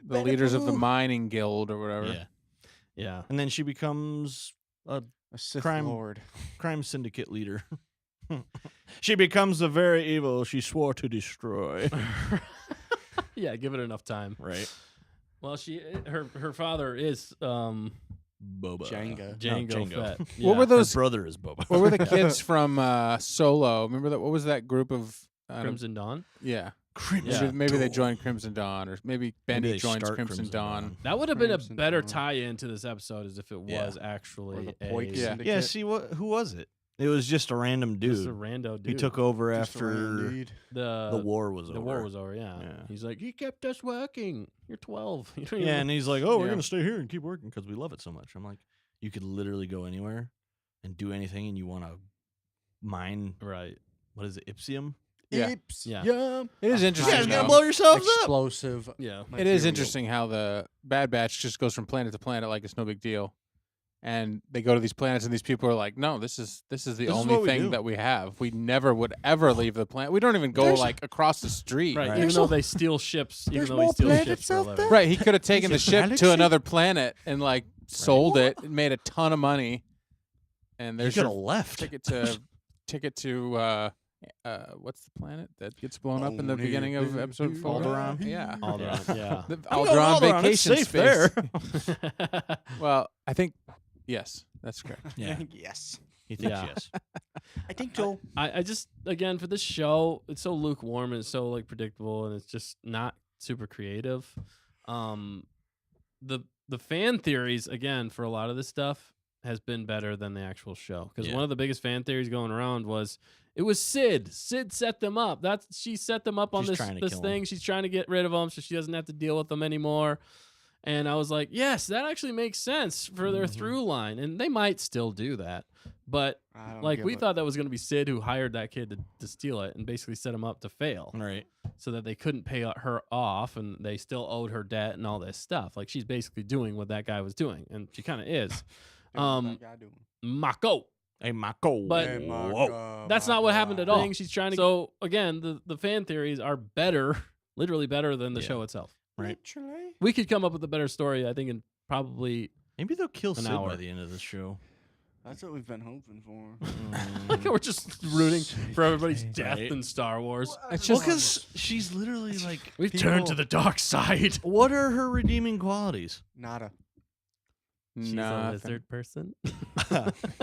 the leaders of the mining guild or whatever. yeah. Yeah. And then she becomes a A Sith Crime- Lord. crime syndicate leader. She becomes the very evil she swore to destroy. Yeah, give it enough time. Right. Well, her father is Boba. Jenga. Django Fett. What Yeah. were those? Her brother is Boba. What were the kids from Solo? Remember that? What was that group of? Crimson Dawn? Yeah. Crimson Yeah. Maybe they Dawn. joined Crimson Dawn, or maybe Benny they joins start Crimson Dawn. That would have been a Crimson better Dawn. tie-in to this episode as if it Yeah. was actually Or the a Poik Yeah. Syndicate. Yeah, see, who was it? It was just a random just a dude. rando dude. He took over Just a random after dude. the war was over. The war was over, yeah. Yeah. He's like, he kept us working. You're 12. You don't Yeah, even- and he's like, oh, we're Yeah. going to stay here and keep working because we love it so much. I'm like, you could literally go anywhere and do anything, and you want to mine, right. what is it, Ipsium? Yeah. Ips. Yeah. Yum. It is You interesting. guys going to though. blow yourselves up. Explosive. Yeah. It is material. interesting how the Bad Batch just goes from planet to planet like it's no big deal, and they go to these planets, and these people are like, "No, this is the is only what we thing do." that we have. We never would ever leave the planet. We don't even go There's- like across the street." Right. Right. Even There's though a- they steal ships, even there's though he more steals planets ships for a out living. there? Right. He could have taken the Is it ship galaxy? to another planet and like sold it and made a ton of money. And You there's could your have left. ticket to what's the planet that gets blown up in the Only beginning of if episode you 4? Alderaan? Yeah. Alderaan, yeah. The I'm going Alderaan Alderaan, it's vacation safe space. there. Well, I think yes, that's correct. Yeah. Yes. He thinks Yeah. yes. I think so. I just, again, for this show, it's so lukewarm and it's so like predictable and it's just not super creative. The fan theories, again, for a lot of this stuff has been better than the actual show. Because Yeah. one of the biggest fan theories going around was it was Sid. Sid set them up. She set them up on She's this trying to this kill thing. him. She's trying to get rid of them so she doesn't have to deal with them anymore. And I was like, yes, that actually makes sense for their Mhm. through line. And they might still do that. But I don't like give we a- thought that was going to be Sid who hired that kid to steal it and basically set him up to fail Right. so that they couldn't pay her off and they still owed her debt and all this stuff. Like she's basically doing what that guy was doing, and she kind of is. Mako. Hey, Mako. But- Hey, Whoa. That's not what happened at all. She's trying to. So again, the fan theories are better, literally better than the Yeah. show itself. Right. Literally. We could come up with a better story, I think, in probably. Maybe they'll kill An Sid hour. by the end of this show. That's what we've been hoping for. We're just rooting for everybody's death Right. in Star Wars. It's Well, just because she's literally like, We've People- turned to the dark side. what are her redeeming qualities? Nada. She's a nothing. lizard person.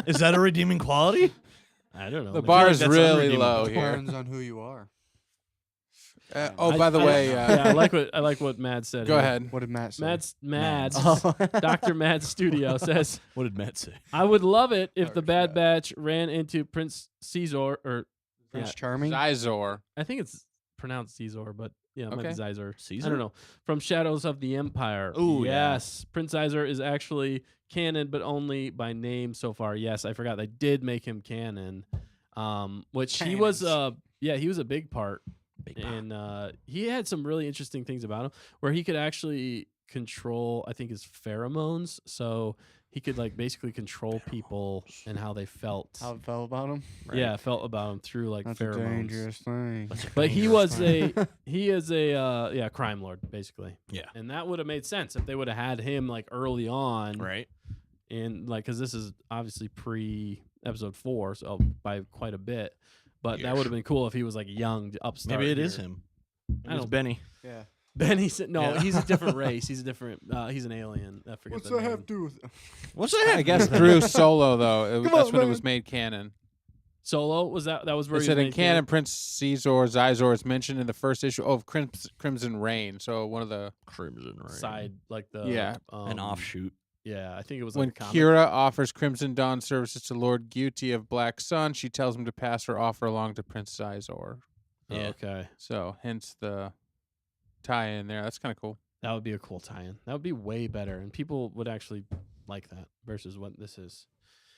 Is that a redeeming quality? I don't know. The man. bar like is that's really unredeemable. low here. Depends on who you are. Oh, by the way, yeah, I like what Mad said. go here. ahead. What did Matt say? Mads, Oh. Dr. Mad's studio says, What did Matt say? I would love it if Oh, the Bad shit. Batch ran into Prince Caesar, or Prince yeah, Charming. Zizor. I think it's pronounced Caesar, but yeah, it might be Okay. Caesar. Caesar? I don't know. From Shadows of the Empire. Ooh, yeah. yes. Prince Caesar is actually canon, but only by name so far. Yes, I forgot. They did make him canon. Which he was Canons. he was a big part. Big Pop. And he had some really interesting things about him where he could actually control, I think, his pheromones. So he could like basically control people and how they felt. How it felt about him. Yeah, felt about him through like That's a pheromones. dangerous thing. But he was he is a crime lord basically. Yeah. And that would have made sense if they would have had him like early on, Right. and like because this is obviously pre episode 4, so by quite a bit. But that Yes. would have been cool if he was like young upstart. Maybe it is here. him. I It's don't- Benny. Yeah. Benny said no. Yeah. He's a different race. He's a different. He's an alien. I forget What's the that name. have to do with? What's that? I guess through Solo though, Come that's on, when it man. was made canon. Solo was that? That was where It he said was in made canon, Prince Zizor is mentioned in the first issue of Crimson Reign. So one of the Crimson Rain. side like the Yeah. An offshoot. Yeah, I think it was when like a comic. Kira offers Crimson Dawn services to Lord Guti of Black Sun, she tells him to pass her offer along to Prince Zizor. Oh, Yeah. okay, So hence the tie-in there. That's kind of cool. that would be a cool tie-in. That would be way better, and people would actually like that versus what this is.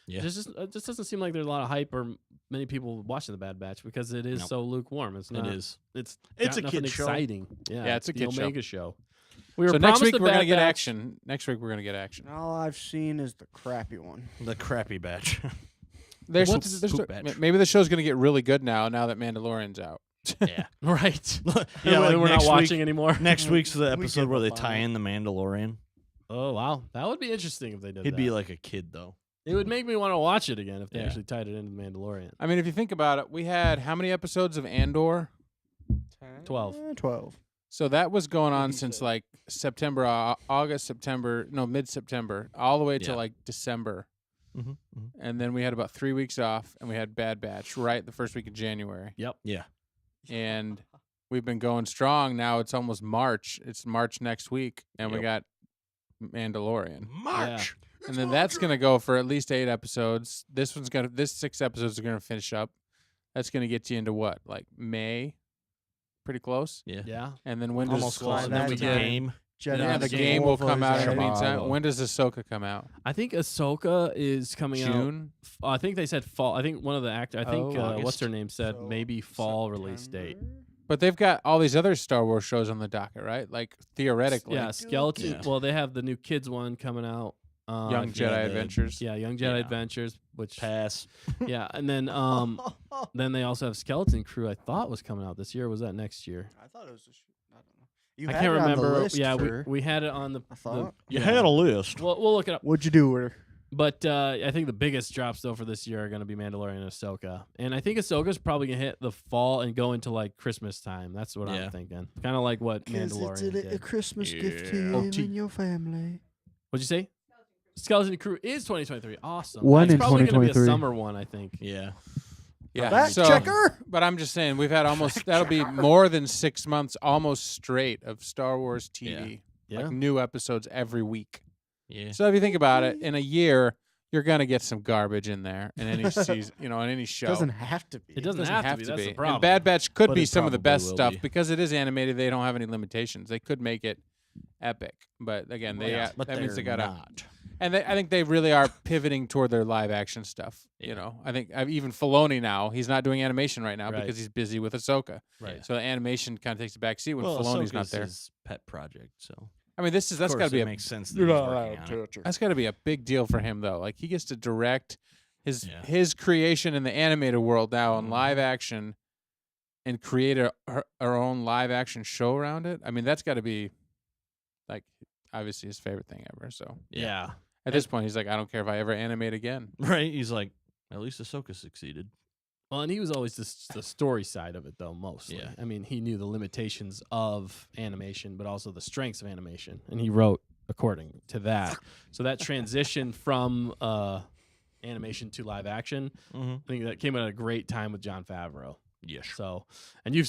Yeah. It just doesn't seem like there's a lot of hype or many people watching the Bad Batch because it is Nope. so lukewarm. It's not. It is. It's It's got a nothing kid show. exciting. Yeah, it's a the kid show. Omega show. We were So next promised week the we're gonna Bad get Batch. action. Next week we're gonna get action. All I've seen is the crappy one. The crappy batch. There's, What's there's poop batch? maybe the show's gonna get really good now that Mandalorian's out. Yeah. Right. Yeah, like we're not next watching week, anymore. Next week's the We episode give where up they on tie it. in the Mandalorian. Oh wow, that would be interesting if they did He'd that. be like a kid though. It would make me want to watch it again if they Yeah. actually tied it into the Mandalorian. I mean, if you think about it, we had how many episodes of Andor? 12. 12. So that was going on he since said. like September, August, September, no, mid-September, all the way to Yeah. like December. Mm-hmm. And then we had about 3 weeks off, and we had Bad Batch right the first week of January. Yep. Yeah. And we've been going strong. Now it's almost March. It's March next week, and we got Mandalorian. March. And then that's gonna go for at least 8 episodes. This 6 episodes are gonna finish up. That's gonna get you into what, like May? Pretty close. Yeah. Yeah. And then when Almost does close. by And then that we time- get game. Jedi yeah, the Game game will Wolf come is out in the out. meantime. Tomorrow. When does Ahsoka come out? I think Ahsoka is coming out. June. I think they said fall. I think one of the actors. I think Oh, what's her August. name said So, maybe fall release date. September? But they've got all these other Star Wars shows on the docket, right? Like theoretically, Yeah, skeleton. Yeah. Well, they have the new kids one coming out. Young yeah, Jedi the- Adventures. Yeah, Young Jedi Yeah. Adventures. Which Pass. yeah, and then then they also have Skeleton Crew. I thought was coming out this year. Or was that next year? I thought it was just. I don't know. You I had can't it on the remember. list Yeah, for- we had it on the. I thought. You yeah. had a list. We'll look it up. What'd you do with her? But I think the biggest drops though for this year are going to be Mandalorian and Ahsoka, and I think Ahsoka's probably gonna hit the fall and go into like Christmas time. That's what Yeah. I'm thinking. Kind of like what 'Cause Mandalorian it's a did. Christmas gift to Yeah. you Oh, and gee. your family. What'd you say? Skeleton Crew is 2023. Awesome. One It's in probably gonna be a 2023. summer one, I think. Yeah. Yeah. Fact so, checker. But I'm just saying, we've had almost that'll be more than 6 months, almost straight of Star Wars TV, Yeah. like new episodes every week. Yeah. So if you think about it, in a year, you're gonna get some garbage in there in any season, in any show. Doesn't have to be. It doesn't Doesn't have to be. That's the And problem. Bad Batch could But be it some of the probably best will stuff be. because it is animated. They don't have any limitations. They could make it epic, but again, they But that means they they're gotta. not. And I think they really are pivoting toward their live action stuff. You know, I think even Filoni now, he's not doing animation right now Right. because he's busy with Ahsoka. Right. So the animation kind of takes a back seat when Well, Filoni's not Ahsoka's there. his pet project, so I mean, that's got to be makes sense. That You're he's not working allowed on to it. touch her. that's got to be a big deal for him though. Like he gets to direct his Yeah. his creation in the animated world now in live action, and create our own live action show around it. I mean, that's got to be like obviously his favorite thing ever. So Yeah. at this point, he's like, I don't care if I ever animate again. Right? He's like, at least Ahsoka succeeded. Well, and he was always the story side of it, though, mostly. Yeah. I mean, he knew the limitations of animation, but also the strengths of animation, and he wrote according to that. So that transition from animation to live action, Mm-hmm. I think that came at a great time with Jon Favreau. Yes. So, and you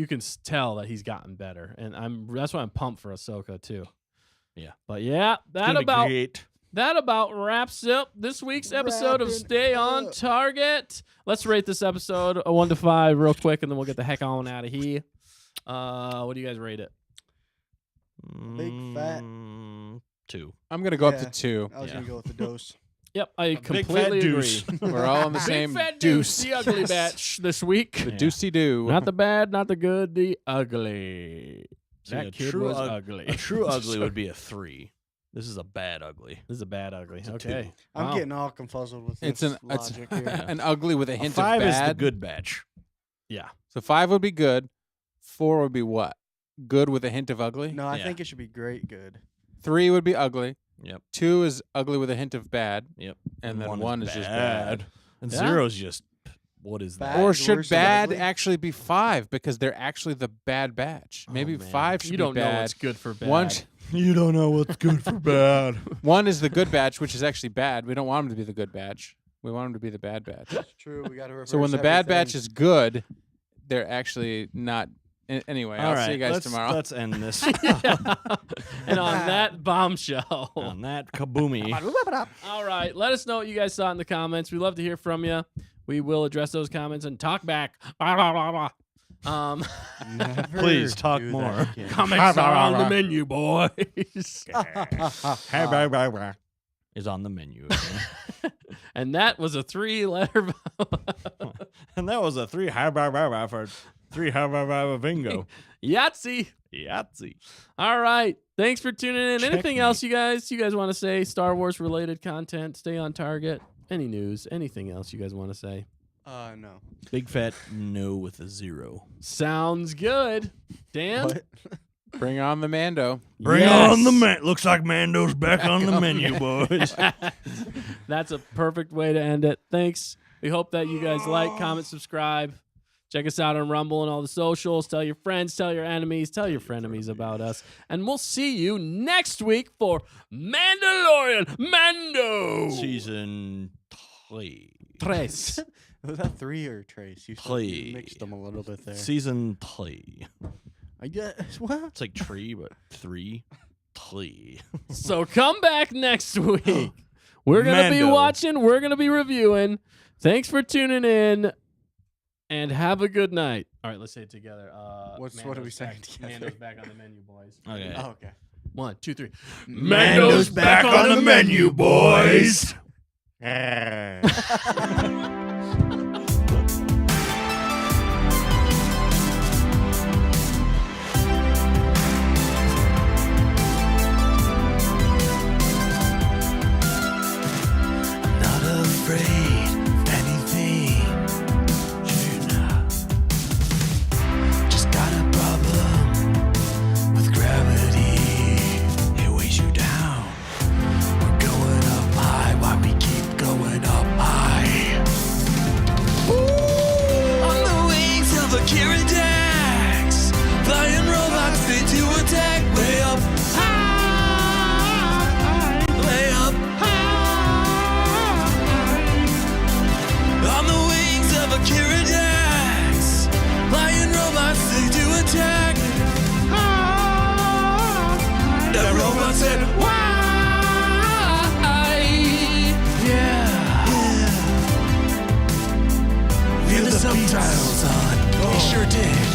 can tell that he's gotten better, and that's why I'm pumped for Ahsoka too. Yeah. But yeah, that about Great. that about wraps up this week's episode of Wrapping Stay on up. Target. Let's rate this episode a 1 to 5 real quick, and then we'll get the heck on out of here. What do you guys rate it? Big fat- 2. I'm gonna go up Yeah. to 2. I was Yeah. gonna go with the dose. Yep, I big fat completely agree. deuce. We're all on the Big same fat deuce. the ugly batch this week. The Yeah. deucey do. Not the bad, not the good, the ugly. See, That a kid true was ug- ugly. A true ugly would be a 3. This is a bad ugly. This is a bad ugly. It's a Okay. I'm Wow. getting all confuzzled with It's this an logic here. an ugly with a hint A 5 of is bad. the good batch. Yeah. So 5 would be good. 4 would be what? Good with a hint of ugly. No, I Yeah. think it should be great good. 3 would be ugly. Yep. 2 is ugly with a hint of bad. Yep. And then 1 is just bad. And Yeah. 0 is just, what is that? Bad. Or is should worse than bad ugly? actually be 5 because they're actually the bad batch? Oh, Maybe man. 5 should You be don't know bad. what's good for bad. One, You don't know what's good for bad. 1 is the good batch, which is actually bad. We don't want them to be the good batch. We want them to be the bad batch. That's true. We got to reverse So when the bad batch everything. is good, they're actually not. Anyway, All I'll right, see you guys let's, tomorrow. Let's end this And on that bombshell. on that kaboomy. All right. Let us know what you guys thought in the comments. We love to hear from you. We will address those comments and talk back. Blah, blah, blah, blah. Never Please talk do that more. again. Comments are on the menu, boys. Is on the menu again. And that was a 3-letter. And that was a 3 for 3 bingo. Yahtzee. Yahtzee. All right. Thanks for tuning in. Anything Checkmate. else you guys want to say? Star Wars related content. Stay on target. Any news? Anything else you guys want to say? No. Big fat no with a 0. Sounds good. Dan? What? Bring on the Mando. Bring on the man. Looks like Mando's back on the on menu, boys. That's a perfect way to end it. Thanks. We hope that you guys like, comment, subscribe. Check us out on Rumble and all the socials. Tell your friends, tell your enemies, tell your frenemies about us. And we'll see you next week for Mandalorian Mando. Season 3. Tres. Was that 3 or Trace? You Play. mixed them a little bit there. Season 3. I guess what? It's like tree, but 3. 3. So come back next week. We're going to be Mando. watching. We're going to be reviewing. Thanks for tuning in. And have a good night. All right, let's say it together. What are we saying back, together? Mando's back on the menu, boys. Okay. Oh, okay. 1, 2, 3. Mando's back on the menu, boys. Not afraid of anything. You're not. Just got a problem with gravity. It weighs you down. We're going up high. Why we keep going up high? Ooh, on the wings of a Dax, flying robots made to attack. Way up high, way up high. On the wings of a Dax, flying robots made to attack. The robot said, "Why?" Yeah. We had the subtitles on. We sure did.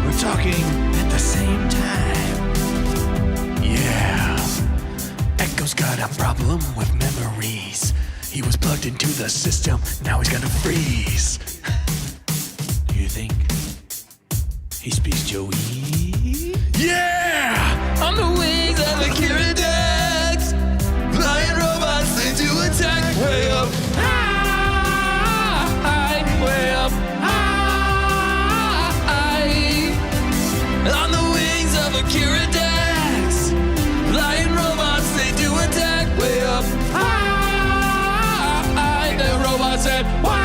We're talking at the same time. Yeah. Echo's got a problem with memories. He was plugged into the system, now he's gonna freeze. You think he speaks Joey? Yeah! On the wings of a Dax, flying robots they do attack. Way up high, way up high. On the wings of a Dax, flying robots they do attack. Way up high. The robot said, "Why?"